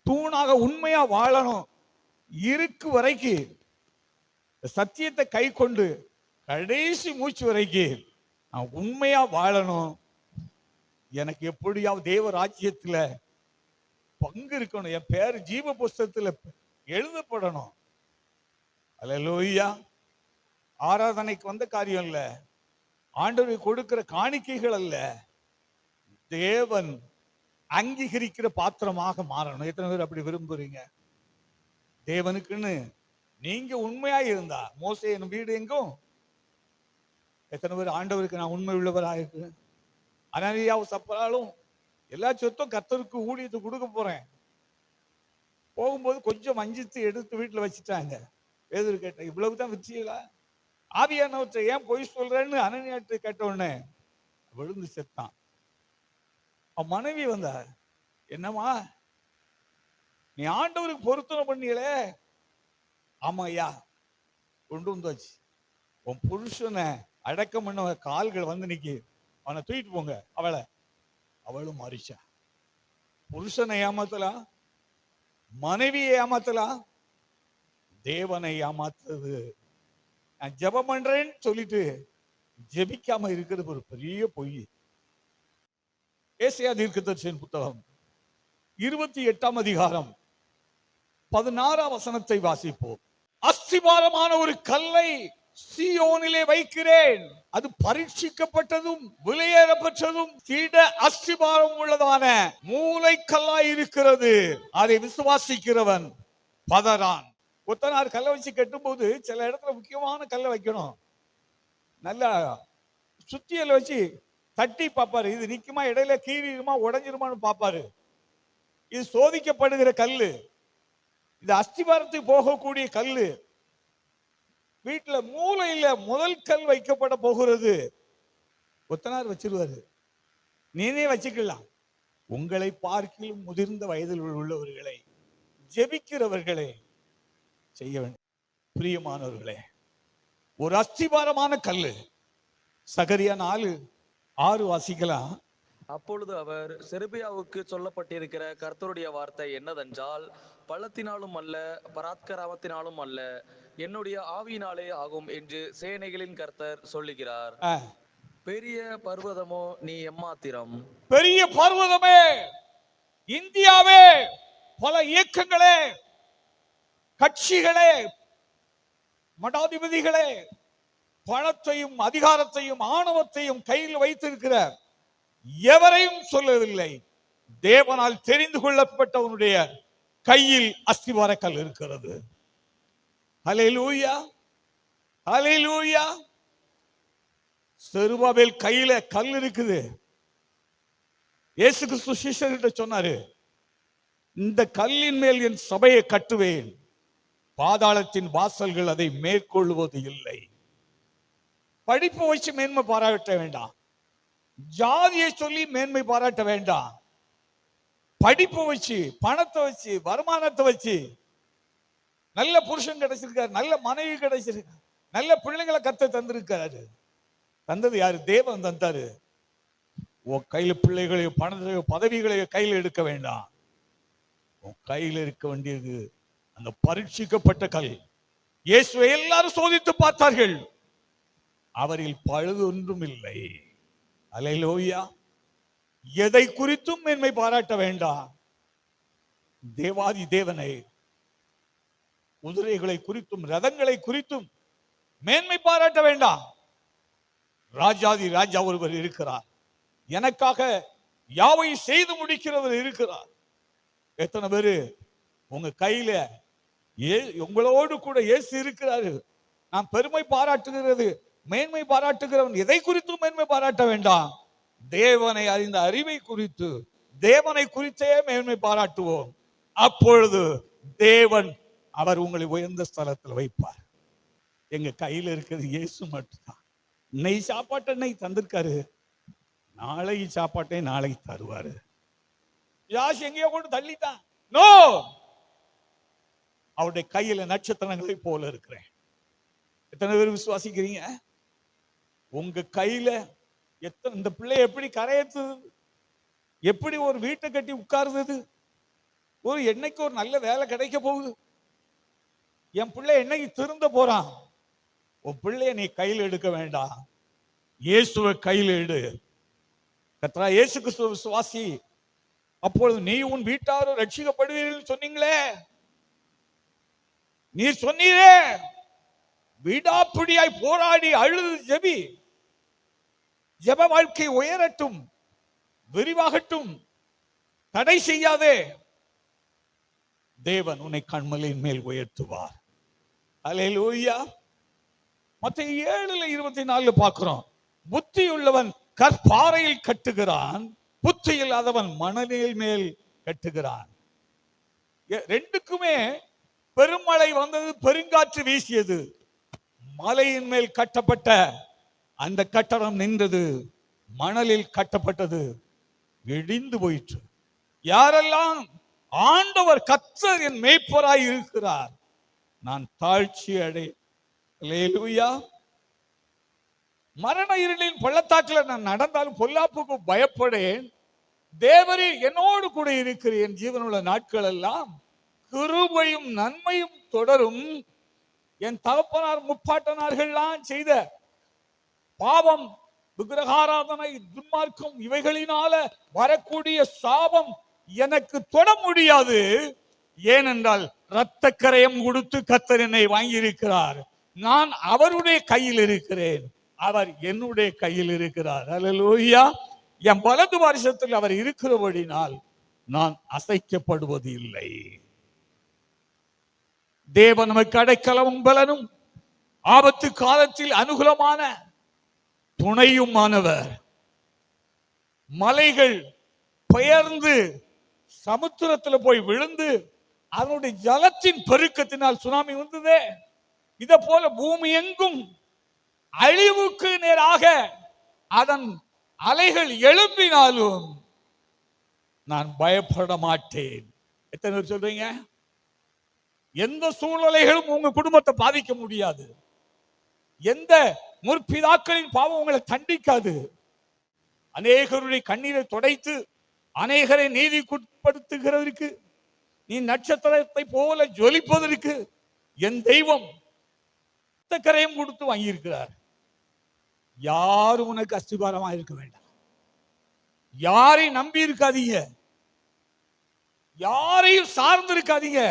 தூணாக உண்மையா வாழணும், இருக்கு வரைக்கும் சத்தியத்தை கை கொண்டு கடைசி மூச்சு வரைக்கும் நான் உண்மையா வாழணும். எனக்கு எப்படியாவது தேவ ராஜ்யத்துல பங்கு இருக்கணும். என் பேர் ஜீவ புஸ்தகத்துல எழுதப்படணும். அல்லேலூயா. ஆராதனைக்கு வந்த காரியம் இல்ல, ஆண்டவருக்கு கொடுக்கிற காணிக்கைகள் அல்ல, தேவன் அங்கீகரிக்கிற பாத்திரமாக மாறணும். எத்தனை பேர் அப்படி விரும்புறீங்க? தேவனுக்குன்னு நீங்க உண்மையா இருந்தா, மோசே என் வீடு எங்கும், எத்தனை பேர் ஆண்டவருக்கு நான் உண்மை உள்ளவராக இருக்கு? அனனியாவும் சப்பராலும் எல்லா சொத்தும் கர்த்தருக்கு ஊழியத்தை கொடுக்க போறேன், போகும்போது கொஞ்சம் வஞ்சித்து எடுத்து வீட்டுல வச்சுட்டாங்க. பேதுரு கேட்டேன், இவ்வளவுதான் விச்சீங்களா? ஆவியானவற்றை ஏன் பொய் சொல்றேன்னு அனனியாட்டு கேட்ட உடனே விழுந்து செத்தான். அவன் மனைவி வந்தா, என்னம்மா நீ ஆண்டவருக்கு பொருத்தனை பண்ணீங்களே? ஆமா ஐயா, கொண்டு வந்தாச்சு. உன் புருஷனை அடக்கம் பண்ண கால்கள் வந்து நிக்கி, அவனை தூக்கிட்டு போங்க. அவளும் மறிச்சா. புருஷனை ஏமாத்தலாம், மனைவியை ஏமாத்தலாம், தேவனை ஏமாத்துறது. நான் ஜெபம் பண்றேன்னு சொல்லிட்டு ஜெபிக்காம இருக்கிறது ஒரு பெரிய பொய். ஏசாயா தீர்க்கதரிசியின் புத்தகம் 28ஆம் அதிகாரம் 16ஆம் வசனத்தை வாசிப்போம். அஸ்திபாரமான ஒரு கல்லை சீயோனிலே வைக்கிறேன், அது பரீட்சிக்கப்பட்டதும் விலையேறப்பட்டதும் திட அஸ்திபாரம் உள்ளதான மூலைக்கல்லாய் இருக்கிறது, அதை விசுவாசிக்கிறவன் பதறான். கொத்தனார் கல்லை வச்சு கட்டும் போது சில இடத்துல முக்கியமான கல்லை வைக்கணும். நல்லா சுத்தியல வச்சு தட்டி பார்ப்பாரு, இது நிக்குமா, இடையில கீறிடுமா, உடைஞ்சிருமான்னு பார்ப்பாரு. இது சோதிக்கப்படுகிற கல்லு, இது அஸ்திபாரத்துக்கு போகக்கூடிய கல்லு. வீட்டுல மூலையில முதல் கல் வைக்கப்பட போகிறது. கொத்தனார் வச்சிருவாரு, நீனே வச்சுக்கலாம். உங்களை பார்க்கிலும் முதிர்ந்த வயதில் உள்ளவர்களை, ஜெபிக்கிறவர்களை செய்ய வேண்டும். பிரியமானவர்களே, ஒரு அஸ்திபாரமான கல்லு. சகரியா 4:6 வாசிக்கலாம். அப்பொழுது அவர் செருபியாவுக்கு சொல்லப்பட்டிருக்கிற கர்த்தருடைய வார்த்தை என்னதென்றால், பலத்தினாலும் அல்ல பராத்கரமத்தினாலும் அல்ல, என்னுடைய ஆவியினாலே ஆகும் என்று சேனைகளின் கர்த்தர் சொல்லுகிறார். பெரிய பர்வதமோ நீ எம்மாத்திரம். பெரிய பர்வதமே, இந்தியாவே, பல இயக்கங்களே, கட்சிகளே, மடாதிபதிகளே, பணத்தையும் அதிகாரத்தையும் ஆணவத்தையும் கையில் வைத்திருக்கிற எவரையும் சொல்லவில்லை. தேவனால் தெரிந்து கொள்ளப்பட்டவனுடைய கையில் அஸ்திவார கல் இருக்கிறது. ஹல்லேலூயா, ஹல்லேலூயா. செருபாபேல் கையில கல் இருக்குது. இயேசு கிறிஸ்து சீஷர்கிட்ட சொன்னாரு, இந்த கல்லின் மேல் என் சபையை கட்டுவேன், பாதாளத்தின் வாசல்கள் அதை மேற்கொள்வது இல்லை. படிப்பை வச்சு மேன்மை பாராட்ட வேண்டாம், ஜாதியை சொல்லி மேன்மை பாராட்ட வேண்டாம். படிப்பை வச்சு, பணத்தை வச்சு, வருமானத்தை வச்சு, நல்ல புருஷன் கிடைச்சிருக்காரு, நல்ல மனைவி கிடைச்சிருக்கு, நல்ல பிள்ளைங்களை கத்த தந்திருக்காரு. தந்தது யாரு? தேவன் தந்தாரு. உன் கையில பிள்ளைகளையோ பணத்தையோ பதவிகளையோ கையில் எடுக்க வேண்டாம். உன் கையில் இருக்க வேண்டியது அந்த பரீட்சிக்கப்பட்ட கல். இயேசுவை எல்லாரும் சோதித்து பார்த்தார்கள், அவரில் பழுது ஒன்றும் இல்லை. அல்லேலூயா. எதை குறித்தும் மேன்மை பாராட்ட வேண்டாம். தேவாதி தேவனை, குதிரைகளை குறித்தும் ரதங்களை குறித்தும் மேன்மை பாராட்ட வேண்டாம். ராஜாதி ராஜா ஒருவர் இருக்கிறார், எனக்காக யாவை செய்து முடிக்கிறவர் இருக்கிறார். எத்தனை பேரு உங்க கையில உங்களோடு கூட இயேசு இருக்கிறாரு. நான் பெருமை பாராட்டுகிறது, மேன்மை பாராட்டுகிறவன் எதை குறித்தும் மேன்மை பாராட்ட வேண்டாம். தேவனை அறிந்த அறிவை குறித்து, தேவனை குறித்தே மேன்மை பாராட்டுவோம். அப்பொழுது தேவன் அவர் உங்களை உயர்ந்த ஸ்தலத்தில் வைப்பார். எங்க கையில இருக்கிறது இயேசு மட்டும்தான். இன்னைக்கு சாப்பாட்டை இன்னைக்கு தந்திருக்காரு, நாளைக்கு சாப்பாட்டை நாளைக்கு தருவாரு. யாஸ் எங்கேயோ கொண்டு தள்ளிட்டான். நோ, அவருடைய கையில நட்சத்திரங்களை போல இருக்கிறேன். எத்தனை பேர் விசுவாசிக்கிறீங்க? உங்க கையில எத்தனை, இந்த பிள்ளை எப்படி கரையேற்றுது, எப்படி ஒரு வீட்டை கட்டி உட்காருது, ஒரு என்னைக்கு ஒரு நல்ல வேலை கிடைக்க போகுது, என் பிள்ளை என்னைக்கு திருந்த போறான், உன் பிள்ளைய நீ கையில் எடுக்க வேண்டாம், இயேசுவை கையில் எடு. கர்த்தராகிய இயேசு கிறிஸ்துவை விசுவாசி, அப்பொழுது நீ உன் வீட்டாரும் ரட்சிக்கப்படுவீர்கள் சொன்னீங்களே. நீ சொன்னீரே, விடாப்பிடியாய் போராடி அழுது ஜெபி, ஜெப வாழ்க்கை உயரட்டும், விரிவாகட்டும், தடை செய்யாதே. தேவன் உன்னை கண்மலையின் மேல் உயர்த்துவார். அல்லேலூயா. மத்தேயு 7:24 பார்க்கிறோம். புத்தியுள்ளவன் கற்பாறையில் கட்டுகிறான், புத்தி இல்லாதவன் மணலின் மேல் கட்டுகிறான். ரெண்டுக்குமே பெருமழை வந்தது, பெருங்காற்று வீசியது. மலையின் மேல் கட்டப்பட்ட அந்த கட்டடம் நின்றது, மணலில் கட்டப்பட்டது இடிந்து போயிற்று. யாரெல்லாம் ஆண்டவர் கர்த்தர் என் மேய்ப்பராய் இருக்கிறார், நான் தாழ்ச்சி அடை. அல்லேலூயா. மரண இருளின் பள்ளத்தாக்கில் நான் நடந்தாலும் பொல்லாப்புக்கு பயப்படேன், தேவரீர் என்னோடு கூட இருக்கிற என் ஜீவனுள்ள நாட்கள் எல்லாம் கிருபையும் நன்மையும் தொடரும். என் தகப்பனார் முப்பாட்டனார்கள்லாம் செய்த பாவம், விக்கிரகாராதனை, துன்மார்க்கம், இவைகளினால வரக்கூடிய சாபம் எனக்கு தொட முடியாது. ஏனென்றால் இரத்த கரையம் கொடுத்து கர்த்தர் என்னை வாங்கி இருக்கிறார். நான் அவருடைய கையில் இருக்கிறேன், அவர் என்னுடைய கையில் இருக்கிறார். அல்லேலூயா. என் வலது வருஷத்தில் அவர் இருக்கிறபடினால் நான் அசைக்கப்படுவது இல்லை. தேவன் நமக்கு அடைக்கலமும் பலனும், ஆபத்து காலத்தில் அனுகூலமான துணையுமானவர். மலைகள் பெயர்ந்து சமுத்திரத்தில் போய் விழுந்து அதனுடைய ஜலத்தின் பெருக்கத்தினால் சுனாமி வந்ததே, இத போல பூமி எங்கும் அழிவுக்கு நேராக அதன் அலைகள் எழும்பினாலும் நான் பயப்பட மாட்டேன். எத்தனை பேர் சொல்றீங்க? எந்த சூழ்நிலைகளும் உங்க குடும்பத்தை பாதிக்க முடியாது. எந்த முற்பிதாக்களின் பாவம் உங்களை தண்டிக்காது. அநேகருடைய கண்ணீரை துடைத்து அநேகரை நீதிக்குட்படுத்துகிறதற்கு, நீ நட்சத்திரத்தை போல ஜொலிப்பதற்கு என் தெய்வம் கரையும் கொடுத்து வாங்கியிருக்கிறார். யாரும் உனக்கு அஸ்திபாரமா இருக்க வேண்டாம். யாரையும் நம்பி இருக்காதீங்க, யாரையும் சார்ந்து இருக்காதீங்க,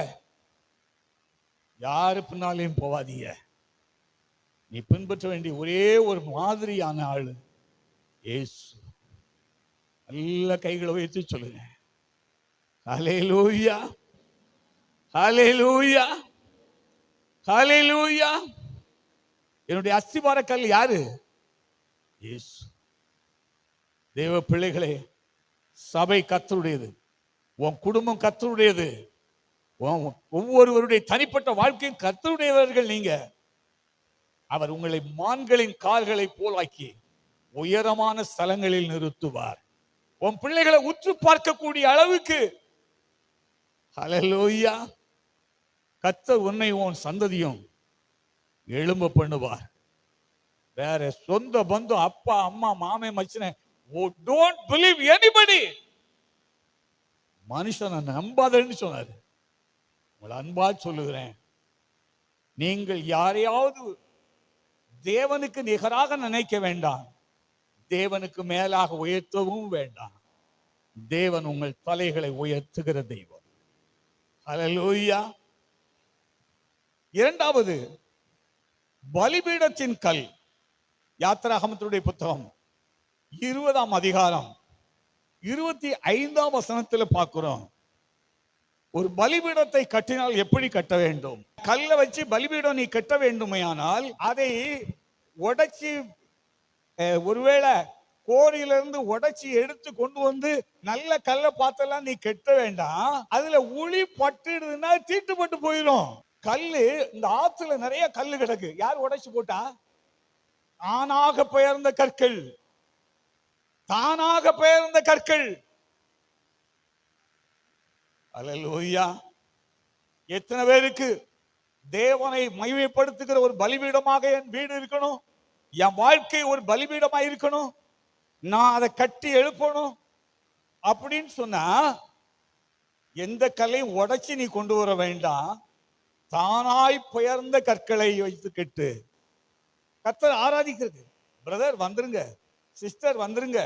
யாரு பின்னாலையும் போவாதீங்க. நீ பின்பற்ற வேண்டிய ஒரே ஒரு மாதிரியான ஆளு இயேசு. நல்ல கைகளை உயர்த்தி சொல்லுங்க, ஹல்லேலூயா, ஹல்லேலூயா, ஹல்லேலூயா. என்னுடைய அஸ்திபார கல் யாரு? இயேசு. தேவ பிள்ளைகளே, சபை கர்த்தருடையது, உன் குடும்பம் கர்த்தருடையது, ஒவ்வொருவருடைய தனிப்பட்ட வாழ்க்கையும் கர்த்தருடையவர்கள் நீங்க. அவர் உங்களை மான்களின் கால்களை போலாக்கி உயரமான ஸ்தலங்களில் நிறுத்துவார். உன் பிள்ளைகளை உற்று பார்க்கக்கூடிய அளவுக்கு ஹல்லேலூயா கர்த்தர் உன்னை உன் சந்ததியும் எழும்ப பண்ணுவார். வேற சொந்த பந்தம், அப்பா அம்மா மாமே மச்சனை, don't believe anybody. மனுஷனை நம்பாதன்னு சொன்னாரு. உங்களை அன்பா சொல்லுகிறேன், நீங்கள் யாரையாவது தேவனுக்கு நிகராக நினைக்க வேண்டாம், தேவனுக்கு மேலாக உயர்த்தவும் வேண்டாம். தேவன் உங்கள் தலைகளை உயர்த்துகிற தெய்வம். ஹல்லேலூயா. இரண்டாவது, பலிபீடத்தின் கல். யாத்திராகமத்தினுடைய புத்தகம் 20ஆம் அதிகாரம் 25ஆம் வசனத்தில் பார்க்கிறோம். ஒரு பலிபீடத்தை கட்டினால் எப்படி கட்ட வேண்டும்? கல்லை வச்சு பலிபீடம் நீ கட்ட வேண்டுமையானால் அதை உடைச்சி, ஒருவேளை கோரியிலிருந்து உடைச்சி எடுத்து கொண்டு வந்து நல்ல கல்லை பார்த்தெல்லாம் நீ கட்ட வேண்டாம். அதுல உளி பட்டுடுதுன்னா தீட்டுப்பட்டு போயிடும். கல்லு, இந்த ஆத்துல நிறைய கல்லு கிடக்கு, யார் உடைச்சு போட்டா? தானாக பெயர்ந்த கற்கள், தானாக பெயர்ந்த கற்கள். அல்லேலூயா. எத்தனை பேருக்கு தேவனை மகிமைப்படுத்துகிற ஒரு பலிபீடமாக என் வீடு இருக்கணும், என் வாழ்க்கை ஒரு பலிபீடமா இருக்கணும், நான் அதை கட்டி எழுப்பணும் அப்படின்னு சொன்னா எந்த கல்லையும் உடைச்சி நீ கொண்டு வர வேண்டாம். தானாய் பெயர்ந்த கற்களை வைத்து கட்டு. கர்த்தர் ஆராதிக்கிறது. பிரதர் வந்துருங்க, சிஸ்டர் வந்துருங்க,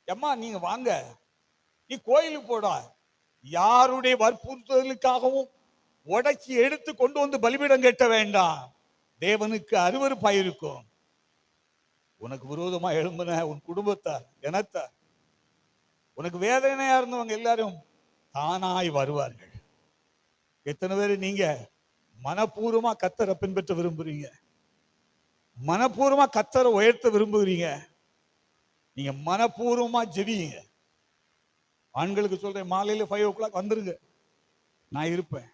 அம்மா நீங்க வாங்க, நீ கோயிலுக்கு போடா. யாருடைய வற்புறுத்தலுக்காகவும் உடைச்சி எடுத்து கொண்டு வந்து பலிபீடம் கட்ட வேண்டாம். தேவனுக்கு அருவருப்பாயிருக்கும். உனக்கு விரோதமா எழும்பின உன் குடும்பத்தார், இனத்தார், உனக்கு வேதனையா இருந்தவங்க எல்லாரும் தானாய் வருவார்கள். எத்தனை பேர் நீங்க மனப்பூர்வமா கர்த்தரை பின்பற்ற விரும்புறீங்க? மனப்பூர்வமா கர்த்தரை உயர்த்த விரும்புகிறீங்க? நீங்க மனப்பூர்வமா ஜெபிங்க. ஆண்களுக்கு சொல்றேன், மாலையில 5 o'clock வந்துருங்க, நான் இருப்பேன்.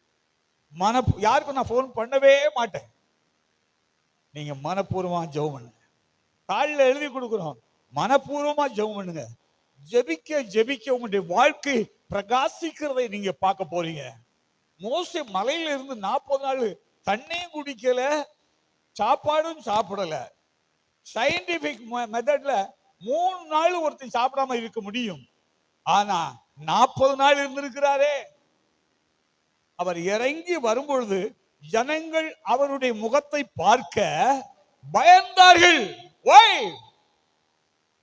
யாருக்கும் நான் போன் பண்ணவே மாட்டேன். நீங்க மனப்பூர்வமா ஜெபம் பண்ணுங்க. தாளில் எழுதி கொடுக்குறோம், மனப்பூர்வமா ஜெபம் பண்ணுங்க. ஜெபிக்க ஜெபிக்க உங்களுடைய வாழ்க்கை பிரகாசிக்கிறதை நீங்க பார்க்க போறீங்க. மோசே மலையில இருந்து 40 நாள் தண்ணியும் குடிக்கல, சாப்பாடும் சாப்பிடல. சயின்டிபிக் மெத்தட்ல 3 நாள் ஒருத்தர் சாப்பிடாம இருக்க முடியும். ஆனா 40 நாள் இருந்திருக்கிறாரே. அவர் இறங்கி வரும்பொழுது ஜனங்கள் அவருடைய முகத்தை பார்க்க பயந்தார்கள்.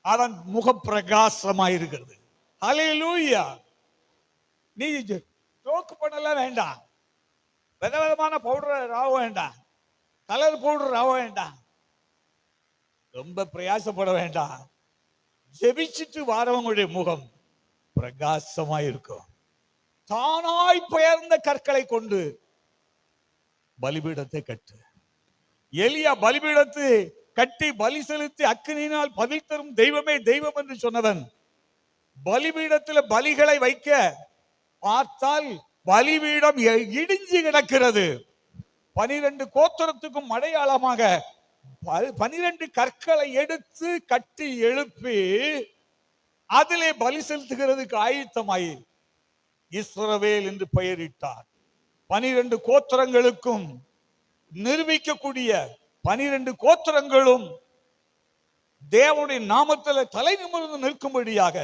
அவன் முகம் பிரகாசமாயிருக்கிறது. ஹல்லேலூயா. நீ ஜோக் பண்ணல வேண்டாம், விதவிதமான பவுடர் ராவ வேண்டாம், கலர் பவுடர் ராவ வேண்டாம், ரொம்ப பிரயாசப்பட வேண்டாம். ஜெபிச்சுட்டு வாரவங்களுடைய முகம் பிரகாசமாயிருக்கும். தானாய் பெயர்ந்த கற்களை கொண்டு பலிபீடத்தை கட்டு. எலியா பலிபீடத்தை கட்டி பலி செலுத்தி அக்கினியினால் பதில் தரும் தெய்வமே தெய்வம் என்று சொன்னவன் பலிபீடத்தில் பலிகளை வைக்க பார்த்தால் பலிபீடம் இடிஞ்சு கிடக்கிறது. 12 கோத்திரத்துக்கும் அடையாளமாக 12 கற்களை எடுத்து கட்டி எழுப்பி அதிலே பலி செலுத்துகிறதுக்கு ஆயத்தமாயி இஸ்ரவேல் என்று பெயரிட்டார். 12 கோத்திரங்களுக்கும் நிரூபிக்கக்கூடிய 12 கோத்திரங்களும் தேவனுடைய நாமத்தில் தலை நிமிர்ந்து நிற்கும்படியாக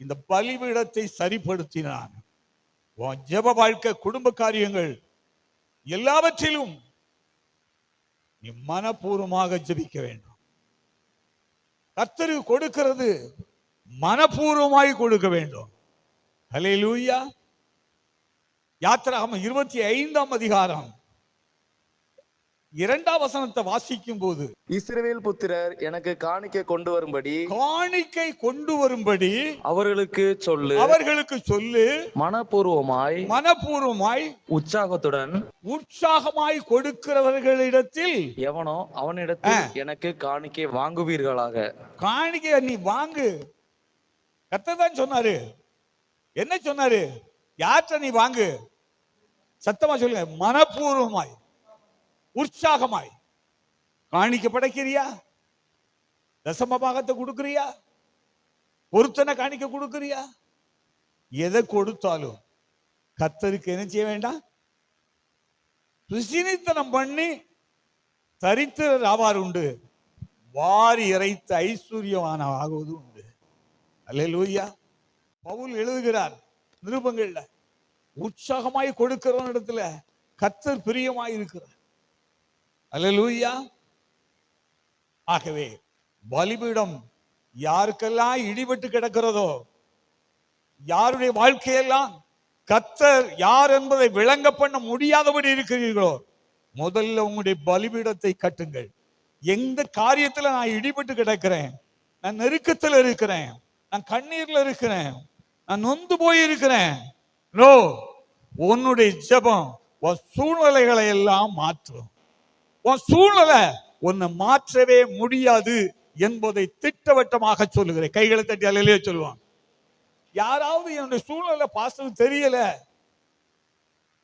இந்த பலிபீடத்தை சரிப்படுத்தினான். ஜெப வாழ்க்கை, குடும்ப காரியங்கள் எல்லாவற்றிலும் நீ மனப்பூர்வமாக ஜெபிக்க வேண்டும். கர்த்தருக்கு கொடுக்கிறது மனப்பூர்வமாய் கொடுக்க வேண்டும். ஹல்லேலூயா. யாத்திராகமம் 25ஆம் அதிகாரம் 2ஆம் வசனத்தை வாசிக்கும் போது, இஸ்ரவேல் புத்திரர் எனக்கு காணிக்கை கொண்டு வரும்படி அவர்களுக்கு சொல்லு, மனப்பூர்வமாய் உற்சாகமாய் கொடுக்கிறவர்களிடத்தில் எவனோ அவனிடத்தில் எனக்கு காணிக்கை வாங்குவீர்களாக. காணிக்கை நீ வாங்கு. கர்த்தர் தான் சொன்னாரு. என்ன சொன்னாரு? யார்கிட்ட நீ வாங்கு? சத்தமா சொல்லுங்க. மனப்பூர்வமாய், உற்சாகமாய். காணிக்க படைக்கிறியா? தசம பாகத்தை கொடுக்கிறியா? பொருத்தனை காணிக்க கொடுக்கிறியா? எதை கொடுத்தாலும் கர்த்தருக்கு என்ன செய்ய வேண்டாம்? சுசினித்தனம் பண்ணி தரித்திரர் ஆவார் உண்டு, வாரி இறைத்த ஐஸ்வர்யமான ஆகுவது உண்டு. அல்லேலூயா. பவுல் எழுதுகிறார் நிருபங்கள்ல, உற்சாகமாய் கொடுக்கிறவன் இடத்துல கர்த்தர் பிரியமாய் இருக்கிறார். அல்லேலூயா. ஆகவே பலிபீடம் யாருக்கெல்லாம் இடிபட்டு கிடக்கிறதோ, யாருடைய வாழ்க்கையெல்லாம் கர்த்தர் யார் என்பதை விளங்க பண்ண முடியாதபடி இருக்கிறீர்களோ, முதல்ல உங்களுடைய பலிபீடத்தை கட்டுங்கள். எந்த காரியத்துல நான் இடிபட்டு கிடக்கிறேன், நான் நெருக்கத்தில் இருக்கிறேன், நான் கண்ணீர்ல இருக்கிறேன், நான் நொந்து போய் இருக்கிறேன், நோ, உன்னுடைய ஜெபம் உன் சூழ்நிலைகளை எல்லாம் மாற்றும். உன் சூழ்நிலை உன்னை மாற்றவே முடியாது என்பதை திட்டவட்டமாக சொல்லுகிறேன். கைகளை தட்டி அல்லேலூயா சொல்லுவான். யாராவது என்னுடைய சூழ்நிலை பாஸ்டருக்கு தெரியல,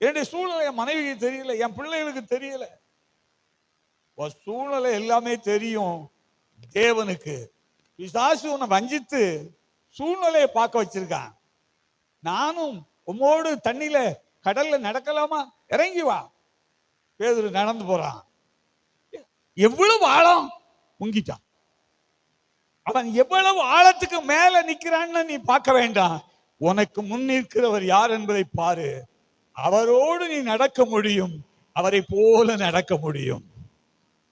என்னுடைய சூழ்நிலை என் மனைவிக்கு தெரியல, என் பிள்ளைகளுக்கு தெரியல. உன் சூழ்நிலை எல்லாமே தெரியும் தேவனுக்கு. பிசாசு உன்னை வஞ்சித்து சூழ்நிலையை பார்க்க வச்சிருக்கான். நானும் உம்மோடு தண்ணியில கடல்ல நடக்கலாமா? இறங்கி வா. பேதுரு நடந்து போறான். எவ்வளவு ஆழம் முங்கிட்டான். அவன் எவ்வளவு ஆழத்துக்கு மேல நிக்கிறான்னு நீ பார்க்க வேண்டாம். உனக்கு முன்னிற்கிறவர் யார் என்பதை பாரு. அவரோடு நீ நடக்க முடியும், அவரை போல நடக்க முடியும்.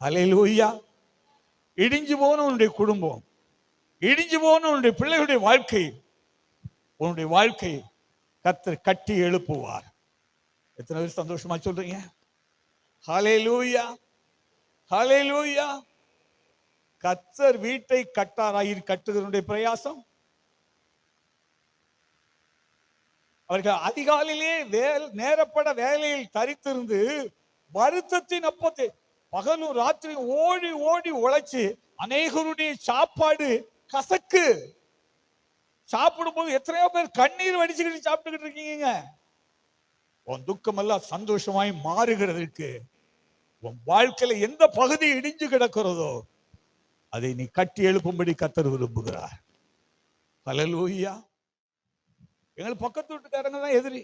அல்லேலூயா. இடிஞ்சு போன உன்னுடைய குடும்பம், இடிஞ்சு போன உன்னுடைய பிள்ளைகளுடைய வாழ்க்கை, உன்னுடைய வாழ்க்கை கர்த்தர் கட்டி எழுப்புவார். எத்தனை பேர் சந்தோஷமா சொல்றீங்க? ஹல்லேலூயா, ஹல்லேலூயா. கர்த்தர் வீட்டை கட்டாராயிர் கட்டுகிறவனுடைய பிரயாசம். அவர்கள் அதிகாலையிலே நேரப்பட வேலையில் தரித்திருந்து வருத்தத்தின் அப்பத்தை பகலும் ராத்திரி ஓடி ஓடி உழைச்சு அநேகருடைய சாப்பாடு கசக்கு. சாப்பிடும் போது எத்தனையோ பேர் கண்ணீர் வடிச்சுக்கிட்டு சாப்பிட்டுக்கிட்டு இருக்கீங்க. உன் துக்கம் எல்லாம் சந்தோஷமாய் மாறுகிறதுக்கு உன் வாழ்க்கையில எந்த பகுதி இடிஞ்சு கிடக்கிறதோ அதை நீ கட்டி எழுப்பும்படி கர்த்தர் விரும்புகிறார். ஹல்லேலூயா. எங்களுக்கு பக்கத்து வீட்டுக்காரங்க தான் எதிரி.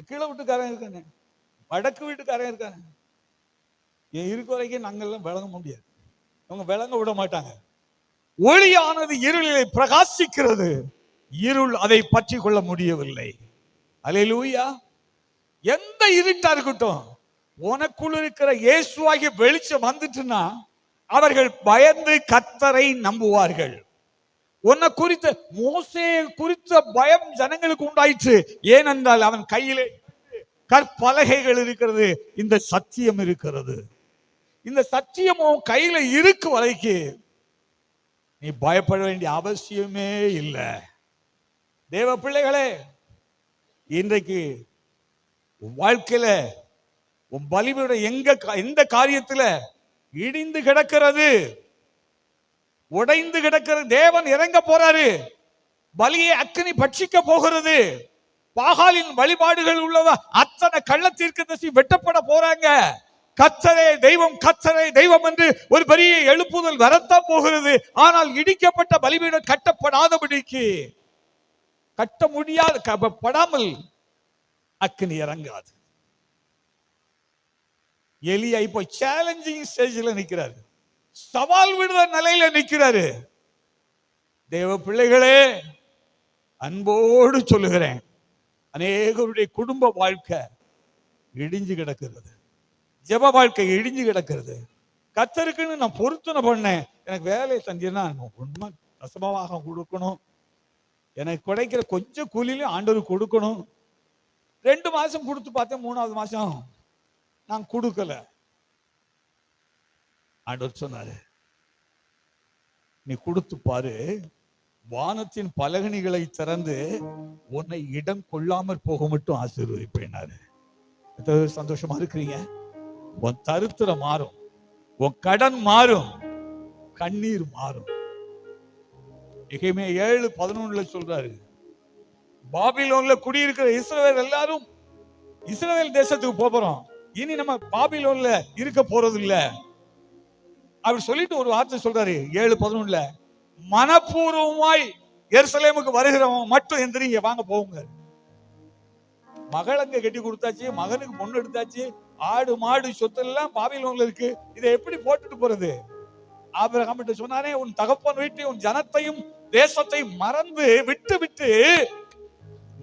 கீழே வீட்டுக்காரங்க இருக்கானே, வடக்கு வீட்டுக்காரங்க இருக்காங்க. என் இருக்க வரைக்கும் நாங்கெல்லாம் விளங்க முடியாது, அவங்க விளங்க விட மாட்டாங்க. ஒளியானது இருளிலே பிரகாசிக்கிறது, இருள் அதை பற்றி கொள்ள முடியவில்லை. அல்லேலூயா. எந்த இருட்டா இருக்கட்டும், உனக்குள் இருக்கிற இயேசுவாகிய வெளிச்சம் வந்துட்டுன்னா அவர்கள் பயந்து கர்த்தரை நம்புவார்கள். உன்னை குறித்த மோசே குறித்த பயம் ஜனங்களுக்கு உண்டாயிற்று. ஏனென்றால் அவன் கையிலே கற்பலகைகள் இருக்கிறது, இந்த சத்தியம் இருக்கிறது. இந்த சத்தியமும் கையில இருக்கு வரைக்கும் நீ பயப்பட வேண்டிய அவசியமே இல்லை. தேவ பிள்ளைகளே, இன்றைக்கு உன் வாழ்க்கையில உன் பலிபீட எந்த காரியத்துல இடிந்து கிடக்கிறது, உடைந்து கிடக்கிறது, தேவன் இறங்க போறாரு, பலியை அக்கினி பட்சிக்க போகிறது, பாகாலின் வழிபாடுகள் உள்ளவ அத்தனை கள்ளத்தீர்க்கதரிசி வெட்டப்பட போறாங்க. கர்த்தரே தெய்வம், கர்த்தரே தெய்வம் என்று ஒரு பெரிய எழுப்புதல் வரத்தான் போகிறது. ஆனால் இடிக்கப்பட்ட பலிபீடம் கட்டப்படாதபடிக்கு, கட்ட முடியாது, படாமல் அக்கினி இறங்காது. எலியா இப்போ சேலஞ்சிங் ஸ்டேஜில் நிற்கிறாரு, சவால் விடுற நிலையில நிற்கிறாரு. தேவ பிள்ளைகளே, அன்போடு சொல்லுகிறேன், அநேகருடைய குடும்ப வாழ்க்கை இடிஞ்சு கிடக்கிறது, ஜெப வாழ்க்கை இடிஞ்சு கிடக்கிறது. கர்த்தருக்குன்னு நான் பொருத்தனை பண்ணேன், எனக்கு வேலையை செஞ்சேன்னா உண்மை தசமமாக கொடுக்கணும், எனக்கு கிடைக்கிற கொஞ்சம் கூலியிலும் ஆண்டவர் கொடுக்கணும். 2 மாசம் கொடுத்து பார்த்தேன், 3வது மாசம் நான் கொடுக்கல. ஆண்டவர் சொன்னாரு, நீ கொடுத்து பாரு, வானத்தின் பலகணிகளை திறந்து உன்னை இடம் கொள்ளாமற் போக மட்டும் ஆசீர்வதிப்பேனாரு. சந்தோஷமா இருக்கிறீங்க? உன் தரித்திரம் மாறும், உன் கடன் மாறும், கண்ணீர் மாறும். எகேமியா 7:11 சொல்றாரு, பாபிலோன்ல குடியிருக்கிற இஸ்ரவேல் எல்லாரும் இஸ்ரவேல் தேசத்துக்கு போறோம், இனி நம்ம பாபிலோன்ல இருக்க போறது இல்ல. அப்படி சொல்லிட்டு ஒரு வார்த்தை சொல்றாரு 7:11, மனப்பூர்வமாய் எருசலேமுக்கு வருகிறவன் மட்டும் எந்திரிங்க, வாங்க போங்க. மகளங்க கட்டி கொடுத்தாச்சு, மகனுக்கு பொண்ணு எடுத்தாச்சு, ஆடு மாடு சொத்து எல்லாம் பாபிலோன்ல இருக்கு, இதை எப்படி போட்டுட்டு போறது? ஆபிரகாம் சொன்னானே, உன் தகப்பன் வீட்டை உன் ஜனத்தையும் தேசத்தை மறந்து விட்டு விட்டு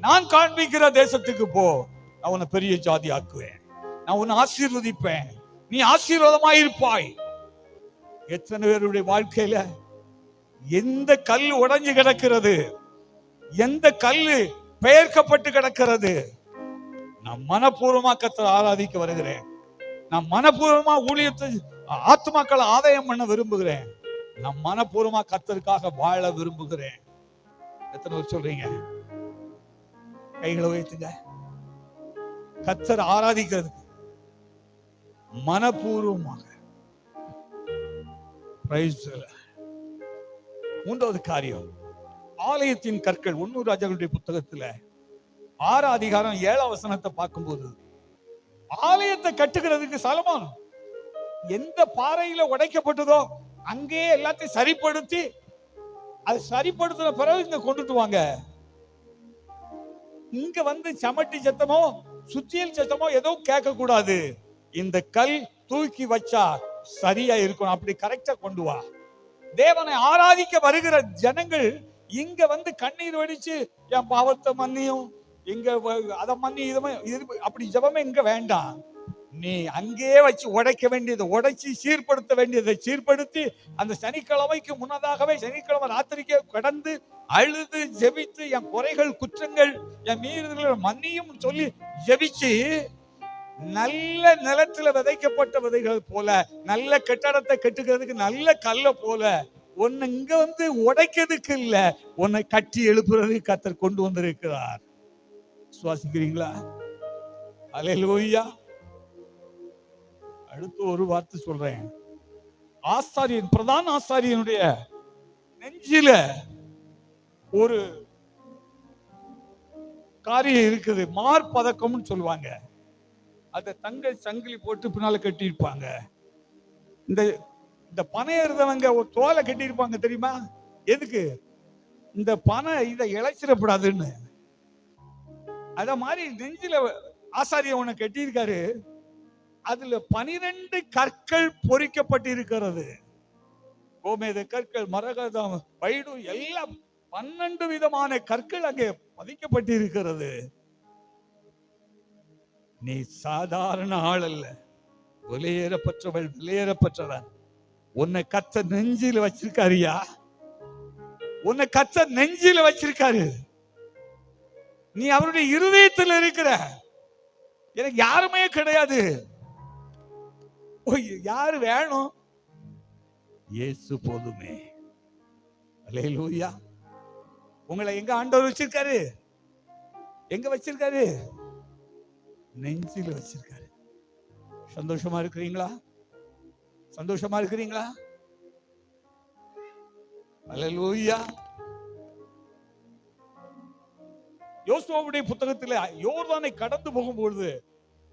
நான் காண்பிக்கிற தேசத்துக்கு போ, நான் உன்னை பெரிய ஜாதி ஆக்குவேன், நான் உன்னை ஆசீர்வதிப்பேன், நீ ஆசீர்வாதமாயிருப்பாய். எத்தனை பேருடைய வாழ்க்கையில எந்த கல் உடைஞ்சு கிடக்கிறது, எந்த கல்லு பெயர்க்கப்பட்டு கிடக்கிறது? நான் மனப்பூர்வமா கர்த்தரை ஆராதிக்க வருகிறேன், நான் மனப்பூர்வமா ஊழியத்தை ஆத்துமாக்களை ஆதாயம் பண்ண விரும்புகிறேன், நான் மனப்பூர்வமா கர்த்தருக்காக வாழ விரும்புகிறேன். எத்தனை பேர் சொல்றீங்க? கைகளை உயர்த்துங்க. கர்த்தரை ஆராதிக்கிறதுக்கு மனப்பூர்வமாக. 3வது காரியம், ஆலயத்தின் கற்கள். 1 ராஜாக்களுடைய புத்தகத்துல 6 அதிகாரம் 7 வசனத்தை பார்க்கும்போது, ஆலயத்தை கட்டுகிறதுக்கு சாலமோன் எந்த பாறையில உடைக்கப்பட்டதோ அங்கே எல்லாத்தையும் சரிப்படுத்தி, அது சரிப்படுத்தின பிறகு இங்க கொண்டுட்டு வாங்க. இங்க வந்து சமட்டி சத்தமோ சுத்தியல் சத்தமோ எதுவும் கேட்க கூடாது. இந்த கல் தூக்கி வச்சா சரியா இருக்கணும், அப்படி கரெக்டா கொண்டு வா. தேவனை ஆராதிக்க வருகிற ஜனங்கள் இங்க வந்து கண்ணீர் வடிச்சு என் பாவத்தை மன்னியும், இங்க அதை மன்னி, அப்படி ஜெபமே இங்க வேண்டாம். நீ அங்கேயே வச்சு உடைக்க வேண்டியதை உடைச்சி, சீர்படுத்த வேண்டியதை சீர்படுத்தி, அந்த சனிக்கிழமைக்கு முன்னதாகவே சனிக்கிழமை ராத்திரிக்கே கடந்து அழுது ஜெபித்து, என் குறைகள் குற்றங்கள் என் மீறுதல்கள் மன்னியும் சொல்லி ஜெபிச்சு, நல்ல நிலத்துல விதைக்கப்பட்ட விதைகள் போல, நல்ல கட்டடத்தை கட்டுகிறதுக்கு நல்ல கல்ல போல, உன்னை இங்க வந்து உடைக்கிறதுக்கு இல்ல, உன்னை கட்டி எழுப்புறதுக்கு கர்த்தர் கொண்டு வந்திருக்கிறார். சுவாசிக்கிறீங்களா? அல்லேலூயா. அடுத்து ஒரு வார்த்தை சொல்றேன். ஆசாரியன், பிரதான ஆசாரியனுடைய நெஞ்சில ஒரு காரியம் இருக்குது, மார்பதக்கம்னு சொல்லுவாங்க. அத தங்க சங்கிலி போட்டு பின்னால கட்டியிருப்பாங்க. இந்த பனை ஏறுதவங்க ஒரு தோலை கட்டியிருப்பாங்க தெரியுமா? எதுக்கு? இந்த பனை இதை இழைச்சிடப்படாதுன்னு. அத மாதிரி நெஞ்சில ஆசாரியன் உன்னை கட்டியிருக்காரு. அதுல 12 கற்கள் பொறிக்கப்பட்டு இருக்கிறது. கோமேத கற்கள், மரகதம், வைடு எல்லாம் 12 விதமான கற்கள் அங்கே பதிக்கப்பட்டு இருக்கிறது. நீ சாதாரண ஆள் அல்ல, வெளியேறப்பட்டவள், வெளியேறப்பட்டவன். உன்னை கர்த்தர் நெஞ்சில வச்சிருக்காருயா, உன்னை கர்த்தர் நெஞ்சில வச்சிருக்காரு. நீ அவருடைய இருதயத்தில் இருக்கிற. எனக்கு யாருமே கிடையாது, யாரு வேணும்? இயேசு போதுமே. அல்லேலூயா. உங்களை எங்க ஆண்டவர் வச்சிருக்காரு? எங்க வச்சிருக்காரு? நெஞ்சில வச்சிருக்காரு. சந்தோஷமா இருக்கிறீங்களா? சந்தோஷமா இருக்கிறீங்களா? அல்லேலூயா. யோசுவாவுடைய புத்தகத்தில் யோர்தானை கடந்து போகும்பொழுது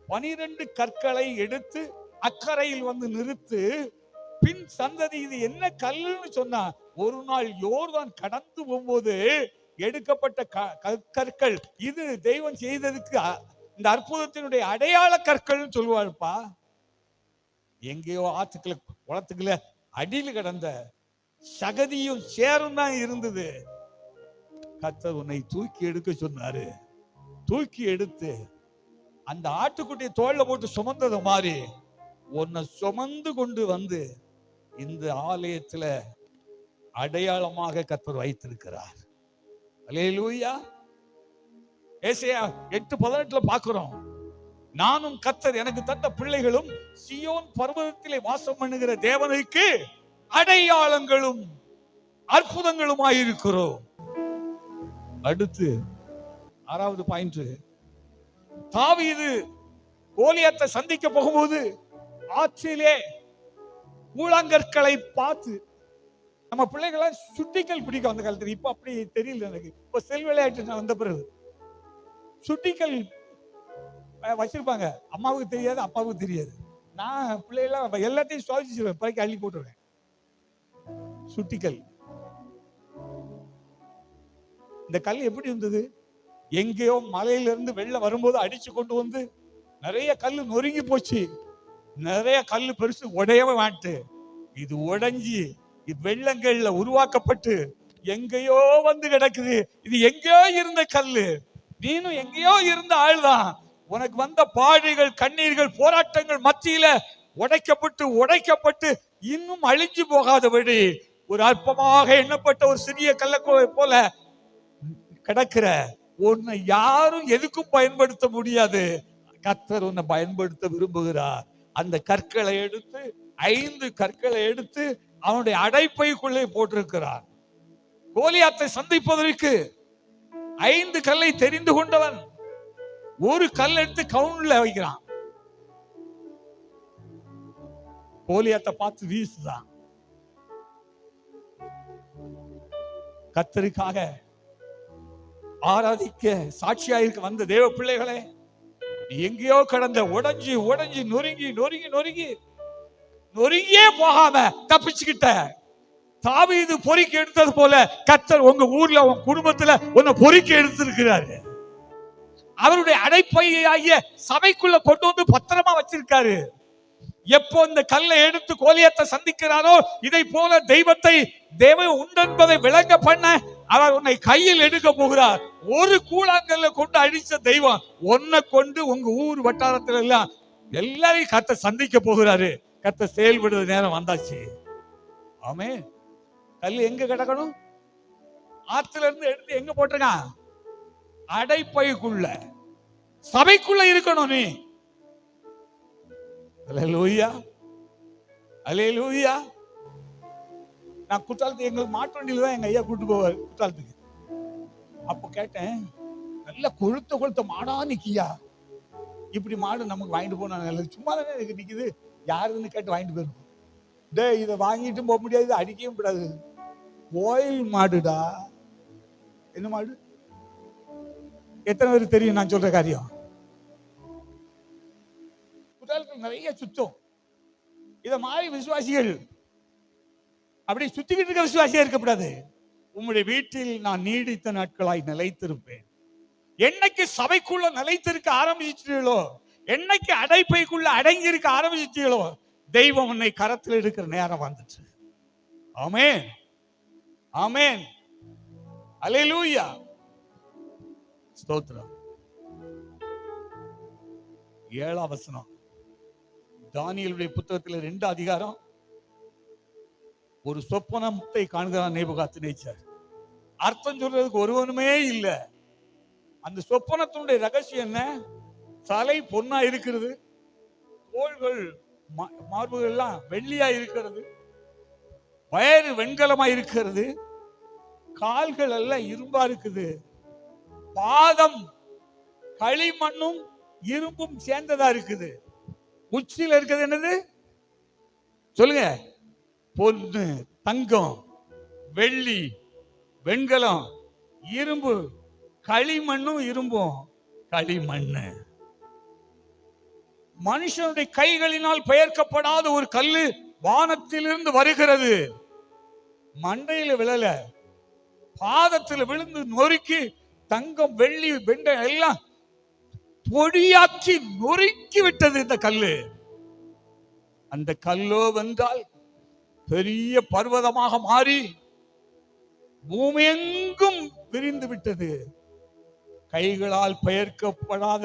12 கற்களை எடுத்து அக்கறையில் வந்து நிறுத்து, பின் சந்ததி இது என்ன கல்லுன்னு சொன்னா, ஒரு நாள் யோர்தான் கடந்து போகும்போது எடுக்கப்பட்ட கற்கள், இது தெய்வம் செய்ததுக்கு இந்த அற்புதத்தினுடைய அடையாள கற்கள் சொல்லுவாருப்பா. எங்கேயோ ஆத்துக்களை குளத்துக்குள்ள அடியில் கிடந்த சகதியும் சேரும் தான் இருந்தது. கர்த்தர் உன்னை தூக்கி எடுக்க சொன்னாரு. தூக்கி எடுத்து அந்த ஆட்டுக்குட்டியை தோள்ல போட்டு சுமந்தது மாதிரி உன்னை சுமந்து கொண்டு வந்து இந்த ஆலயத்துல அடையாளமாக கர்த்தர் வைத்திருக்கிறார். அல்லேலூயா. ஏசாயா 8:18 பார்க்கிறோம். நானும் கர்த்தர் எனக்கு தந்த பிள்ளைகளும் சீயோன் பர்வதத்திலே வாசம் பண்ணுகிற தேவனுக்கு அடையாளங்களும் அற்புதங்களுமாயிருக்கிறோம். அடுத்து 6வது பாயிண்ட், தாவீது கோலியாத்தை சந்திக்க போகும்போது ஆற்றிலே கூழாங்கற்களை பார்த்து, நம்ம பிள்ளைகளை சுட்டிக்கல் பிடிக்கும் அந்த காலத்துல. இப்ப அப்படி தெரியல எனக்கு. இப்ப செல் விளையாட்டு நான் வந்த பிறகு சுட்டிக்கல் வச்சிருப்பாங்க. அம்மாவுக்கு தெரியாது, அப்பாவுக்கு தெரியாது. நான் பிள்ளைகளாம் எல்லாத்தையும் சுவாசிச்சிருவேன், பறக்கி அள்ளி போட்டுருவேன். சுட்டிக்கல். இந்த கல் எப்படி இருந்தது? எங்கேயோ மலையில இருந்து வெள்ளம் வரும்போது அடிச்சு கொண்டு வந்து நிறைய கல் நொறுங்கி போச்சு. நிறைய கல் பெருசு உடையவே மாட்டு. இது உடைஞ்சி வெள்ளங்கள்ல உருவாக்கப்பட்டு எங்கேயோ வந்து கிடக்குது. இது எங்கேயோ இருந்த கல்லு. நீனும் எங்கேயோ இருந்த ஆள்தான். உனக்கு வந்த பாடுகள், கண்ணீர்கள், போராட்டங்கள் மத்தியில உடைக்கப்பட்டு உடைக்கப்பட்டு இன்னும் அழிஞ்சு போகாதபடி ஒரு அற்பமாக எண்ணப்பட்ட ஒரு சிறிய கல்லக்கோவை போல கிடக்கிற உன்னை யாரும் எதுக்கும் பயன்படுத்த முடியாது. கர்த்தர் உன்னை பயன்படுத்த விரும்புகிறார். அந்த கற்களை எடுத்து 5 கற்களை எடுத்து அவனுடைய அடைப்பைக்குள்ளே போட்டிருக்கிறார். கோலியாத்தை சந்திப்பதற்கு 5 கல்லை தெரிந்து கொண்டவன் ஒரு கல் எடுத்து கவுன்ல வைக்கிறான். கோலியாத்தை பார்த்து வீசுதான். கர்த்தருக்காக ஆராதிக்க சாட்சியாயிருக்க வந்த தேவ பிள்ளைகளே, எங்கேயோ கடந்த உடைஞ்சு உடைஞ்சு நொறுங்கி நொறுங்கி நொறுங்கி நொறுங்கியே போகாம தப்பிச்சுக்கிட்ட தாவீது பொறுக்கி எடுத்தது போல கர்த்தர் உங்க ஊர்ல, உங்க குடும்பத்துல உன்னை பொறுக்கி எடுத்திருக்கிறாரு. அவருடைய அடைப்பையாகிய சபைக்குள்ள கொண்டு வந்து பத்திரமா வச்சிருக்காரு. எப்போ இந்த கல்லை எடுத்து கோலியாத்தை சந்திக்கிறாரோ, இதை போல தெய்வத்தை தேவன் உண்டென்பதை விளங்க பண்ண அவர் உன்னை கையில் எடுக்க போகிறார். ஒரு கூழாங்கல்ல கொண்டு அடிச்ச தெய்வம் உன்னை கொண்டு உங்க ஊர் வட்டாரத்துல எல்லாம் எல்லாரையும் கர்த்தர் சந்திக்க போகிறாரு. கர்த்தர் செயல்படுற நேரம் வந்தாச்சு. ஆமென். கல் எங்க கிடக்கணும்? ஆத்துல இருந்து எடுத்து எங்க போட்டிருக்கான்? அடைப்பைக்குள்ள, சபைக்குள்ள இருக்கணும் நீ. அல்லேலூயா, அல்லேலூயா. நான் குற்றாலத்துக்கு, எங்களுக்கு மாட்டு வண்டியில தான் எங்க ஐயா கூட்டு போவார் குற்றாலத்துக்கு. அப்ப கேட்டேன், நல்ல கொழுத்த மாடா நிக்கியா, இப்படி மாடு நமக்கு வாங்கிட்டு போனா நல்லது, சும்மா தானே நிக்குது, யாருன்னு கேட்டு வாங்கிட்டு போயிருக்கோம். டே, இதை வாங்கிட்டும் போக முடியாது, அடிக்கவும் கூடாது. கோயில் மாடுடா. என்ன மாடு? எத்தனை பேருக்கு தெரியும் நான் சொல்ற காரியம்? குற்றாலத்தில் நிறைய சுத்தம். இத மாதிரி விசுவாசிகள் அப்படி சுத்திக்கிட்டு இருக்க விசுவாசியா இருக்கக்கூடாது. உம்முடைய வீட்டில் நான் நீடித்த நாட்களாய் நிலைத்திருப்பேன். என்னைக்கு சபைக்குள்ள நிலைத்திருக்க ஆரம்பிச்சிட்டீங்களோ, என்னைக்கு அடைப்பைக்குள்ள அடங்கி இருக்க ஆரம்பிச்சிட்டீங்களோ, தெய்வம் உன்னை கரத்தில் எடுக்கிற நேரம் வந்துச்சு. ஆமென், ஆமென், அல்லேலூயா, ஸ்தோத்திரம். 7ஆம் வசனம் தானியேலுடைய புத்தகத்தில் 2 அதிகாரம். ஒரு சொப்பனத்தை காண்கிறான் நேபுகாத்நேச்சார். அர்த்தம் சொல்றதுக்கு ஒருவனுமே இல்ல. அந்த சொப்பனத்தினுடைய ரகசியம் என்ன? தலை பொன்னா இருக்கிறது, தோள்கள் மார்புகள் எல்லாம் வெள்ளியா இருக்கிறது, வயறு வெண்கலமா இருக்கிறது, கால்கள் எல்லாம் இரும்பா இருக்குது, பாதம் களிமண்ணும் இரும்பும் சேர்ந்ததா இருக்குது. உச்சியில இருக்கிறது என்னது சொல்லுங்க? பொன்னு, தங்கம், வெள்ளி, வெண்கலம், இரும்பு, களிமண்ணும் இரும்பும். களிமண்ணு மனுஷனுடைய கைகளினால் பெயர்க்கப்படாத ஒரு கல்லு வானத்திலிருந்து வருகிறது. மண்டையில விழல, பாதத்தில் விழுந்து நொறுக்கி தங்கம், வெள்ளி, வெண்கலம் எல்லாம் பொடியாக்கி நொறுக்கி விட்டது இந்த கல்லு. அந்த கல்லோ வென்றால் பெரிய பர்வதமாக மாறி பூமியெங்கும் விரிந்து விட்டது. கைகளால் பெயர்க்கப்படாத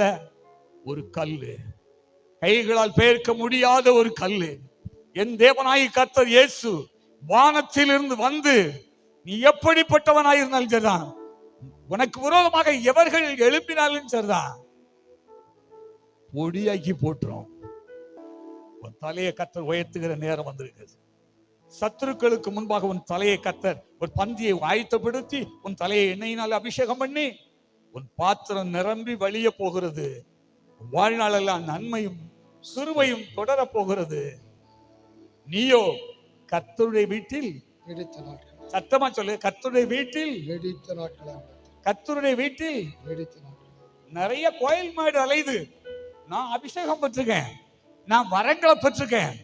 ஒரு கல்லு, கைகளால் பெயர்க்க முடியாத ஒரு கல்லு. என் தேவனாய் கர்த்தர் இயேசு வானத்திலிருந்து வந்து, நீ எப்படிப்பட்டவனாயிருந்தாலும் சரிதான், உனக்கு விரோதமாக எவர்கள் எழுப்பினாலும் சரிதான், பொடியாக்கி போட்டுரும். உன் தலையை கர்த்தர் உயர்த்துகிற நேரம் வந்திருக்கிறது. சத்துருக்களுக்கு முன்பாக உன் தலையை கர்த்தர் ஒரு பந்தியை ஆயத்தப்படுத்தி உன் தலையை எண்ணெயினால் அபிஷேகம் பண்ணி உன் பாத்திரம் நிரம்பி வழிய போகிறது. வாழ்நாளெல்லாம் நன்மையும் கிருபையும் தொடர போகிறது. நீயோ கர்த்தருடைய வீட்டில், சத்தமா சொல்லு, கர்த்தருடைய வீட்டில், கர்த்தருடைய வீட்டில். நிறைய கோயில் மாடு அலையுது. நான் அபிஷேகம் பெற்றிருக்கேன், நான் வரங்களை பெற்றிருக்கேன்,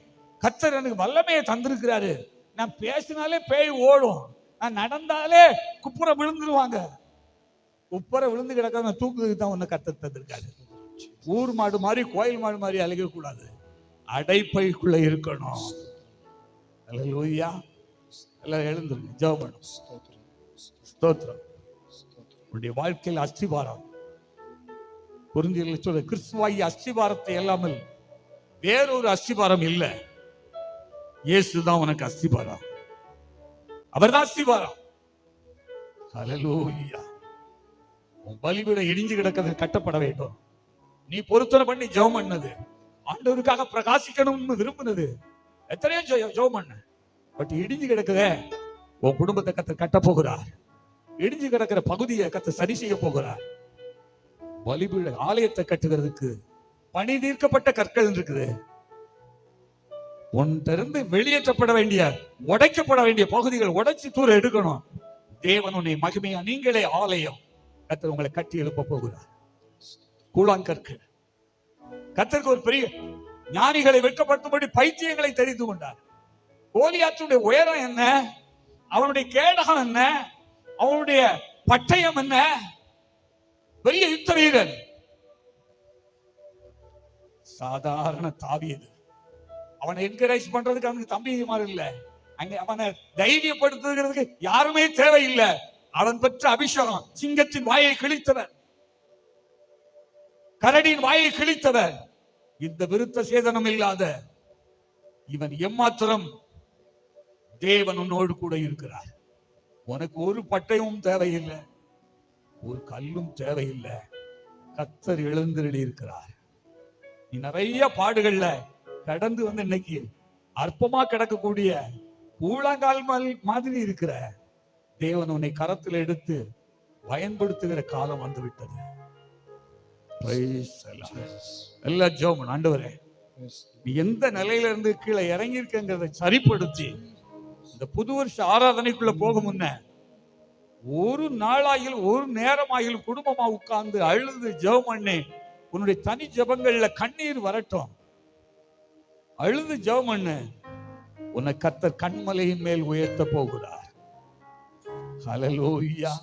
கர்த்தர் எனக்கு வல்லமையை தந்திருக்கிறாரு, நான் பேசினாலே பேய் ஓடும், நான் நடந்தாலே குப்புற விழுந்துருவாங்க. குப்புற விழுந்து கிடக்க தூக்குறதுக்கு தான் ஒன்னு கர்த்தர் தந்திருக்காரு. ஊர் மாடு மாதிரி கோயில் மாடு மாதிரி அழைக்க கூடாது, அடைப்பைக்குள்ள இருக்கணும். அல்லேலூயா. எல்லாம் எழுந்துருங்க, ஜெபம் பண்ணுங்க. ஸ்தோத்திரம். உன்னுடைய வாழ்க்கையில் அஸ்திபாரம் புரிஞ்சு சொல்ல, கிறிஸ்துவாயி அஸ்திபாரத்தை இல்லாமல் வேறொரு அஸ்திபாரம் இல்லை. இயேசுதான் உனக்கு அஸ்திபாரம், அவர்தான் அஸ்திபாரம். ஹல்லேலூயா. உன் பலிபீடம் இடிஞ்சு கிடக்கிறது கட்டப்பட வேண்டும். நீ பொருத்தனை பண்ணி ஜெபம் பண்ணது, ஆண்டவருக்காக பிரகாசிக்கணும்னு விரும்பினது, எத்தனையோ ஜெபம் பண்ண, பட் இடிஞ்சு கிடக்குதே. உன் குடும்பத்தை கர்த்தர் கட்ட போகிறார். இடிஞ்சு கிடக்கிற பகுதியை கர்த்தர் சரி செய்ய போகிறார். பலிபீட ஆலயத்தை கட்டுகிறதுக்கு பணி தீர்க்கப்பட்ட கற்கள் இருக்குது. ஒன்றிருந்து வெளியேற்றப்பட வேண்டிய, உடைக்கப்பட வேண்டிய பகுதிகள் உடைச்சு தூர எடுக்கணும். தேவன் உன்னை மகிமையா, நீங்களே ஆலயம், கர்த்தர் உங்களை கட்டி எழுப்ப போகிறார். கூழாங்கற்கள். கர்த்தருக்கு ஒரு பெரிய ஞானிகளை வெட்கப்படுத்தும்படி பைத்தியங்களை தெரிந்து கொண்டார். கோலியாத்துடைய உயரம் என்ன, அவனுடைய கேடகம் என்ன, அவனுடைய பட்டயம் என்ன, பெரிய யுத்த வீரன். சாதாரண தாவீது. அவனை என்கரேஜ் பண்றதுக்கு அவனுக்கு தம்பி மாதிரி இல்ல, அங்க அவனை தைரியப்படுத்துகிறதுக்கு யாருமே தேவையில்லை. அவன் பெற்ற அபிஷேகம் சிங்கத்தின் வாயை கிழித்தவன், கரடியின் வாயை கிழித்தவன், இந்த விருத்த சேதனம் இல்லாத இவன் எம்மாத்திரம் தேவன் உன்னோடு கூட இருக்கிறார். உனக்கு ஒரு பட்டயமும் தேவையில்லை, ஒரு கல்லும் தேவையில்லை. கர்த்தர் எழுந்தருளி இருக்கிறார். நீ நிறைய பாடுகள்ல கடந்து வந்து இன்னைக்கு அற்பமா கிடக்கக்கூடிய கூழாங்கால் மாதிரி இருக்கிற தேவன் உன்னை கரத்தில் எடுத்து பயன்படுத்துகிற காலம் வந்து விட்டது. எல்லா ஜெபம், ஆண்டவரே நீ எந்த நிலையில இருந்து கீழே இறங்கி இருக்கங்கிறத சரிப்படுத்தி இந்த புது வருஷ ஆராதனைக்குள்ள போக முன்ன ஒரு நாளாயில் ஒரு நேரமாயில் குடும்பமா உட்கார்ந்து அழுது ஜெபம் பண்ணி உன்னுடைய தனி ஜெபங்கள்ல கண்ணீர் வரட்டும். அழுது ஜெபம் பண்ணு. உன்னை கர்த்தர் கண்மலையின் மேல் உயர்த்த போகிறார். ஹல்லேலூயா.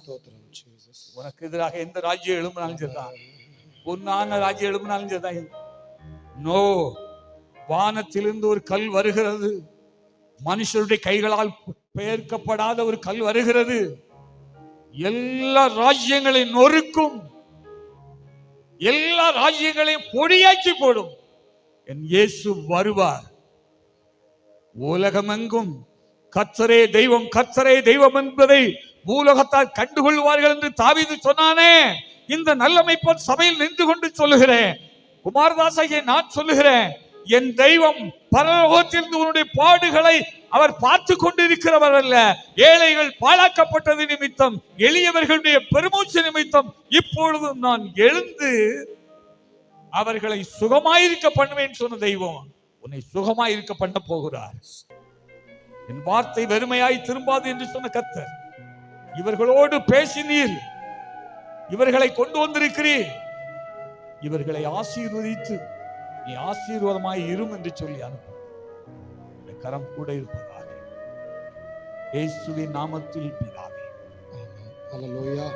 உனக்கு எதிராக எந்த ராஜ்யம் எழும்பினாலும் சரிதான், பொன்னான ராஜ்யம் எழும்பினாலும் சரிதான். நோ, வானத்திலிருந்து ஒரு கல் வருகிறது, மனுஷருடைய கைகளால் பெயர்க்கப்படாத ஒரு கல் வருகிறது, எல்லா ராஜ்யங்களையும் நொறுக்கும், எல்லா ராஜ்யங்களையும் பொடியாக்கி போடும். என் இயேசு வருவார். உலகமெங்கும் கர்த்தரே தெய்வம், கர்த்தரே தெய்வம் என்பதை பூலோகத்தால் கண்டுகொள்வார்கள் என்று தாவீது சொன்னானே. இந்த நல்ல மேய்ப்பன் சபையில் நின்று கொண்டு சொல்லுகிறேன், குமாரதாசையை நான் சொல்லுகிறேன், என் தெய்வம் பரலோகத்திலிருந்து உன்னுடைய பாடுகளை அவர் பார்த்து கொண்டிருக்கிறவர் அல்ல. ஏழைகள் பாழாக்கப்பட்டது நிமித்தம், எளியவர்களுடைய பெருமூச்சு நிமித்தம் இப்பொழுதும் நான் எழுந்து அவர்களை சுகமாயிருக்க பண்ணுவேன் சொன்ன தெய்வம் உன்னை சுகமாயிருக்க பண்ண போகிறார். என் வார்த்தை வெறுமையாய் திரும்பாது என்று சொன்ன கர்த்தர் இவர்களோடு பேசினீர், இவர்களை கொண்டு வந்திருக்கிறீர், இவர்களை ஆசீர்வதித்து நீ ஆசீர்வாதமாய் இரும் என்று சொல்லி அனுப்பு. கரம் கூட இருப்பதாக இயேசுவின் நாமத்தில் பிதாவே. ஹல்லேலூயா.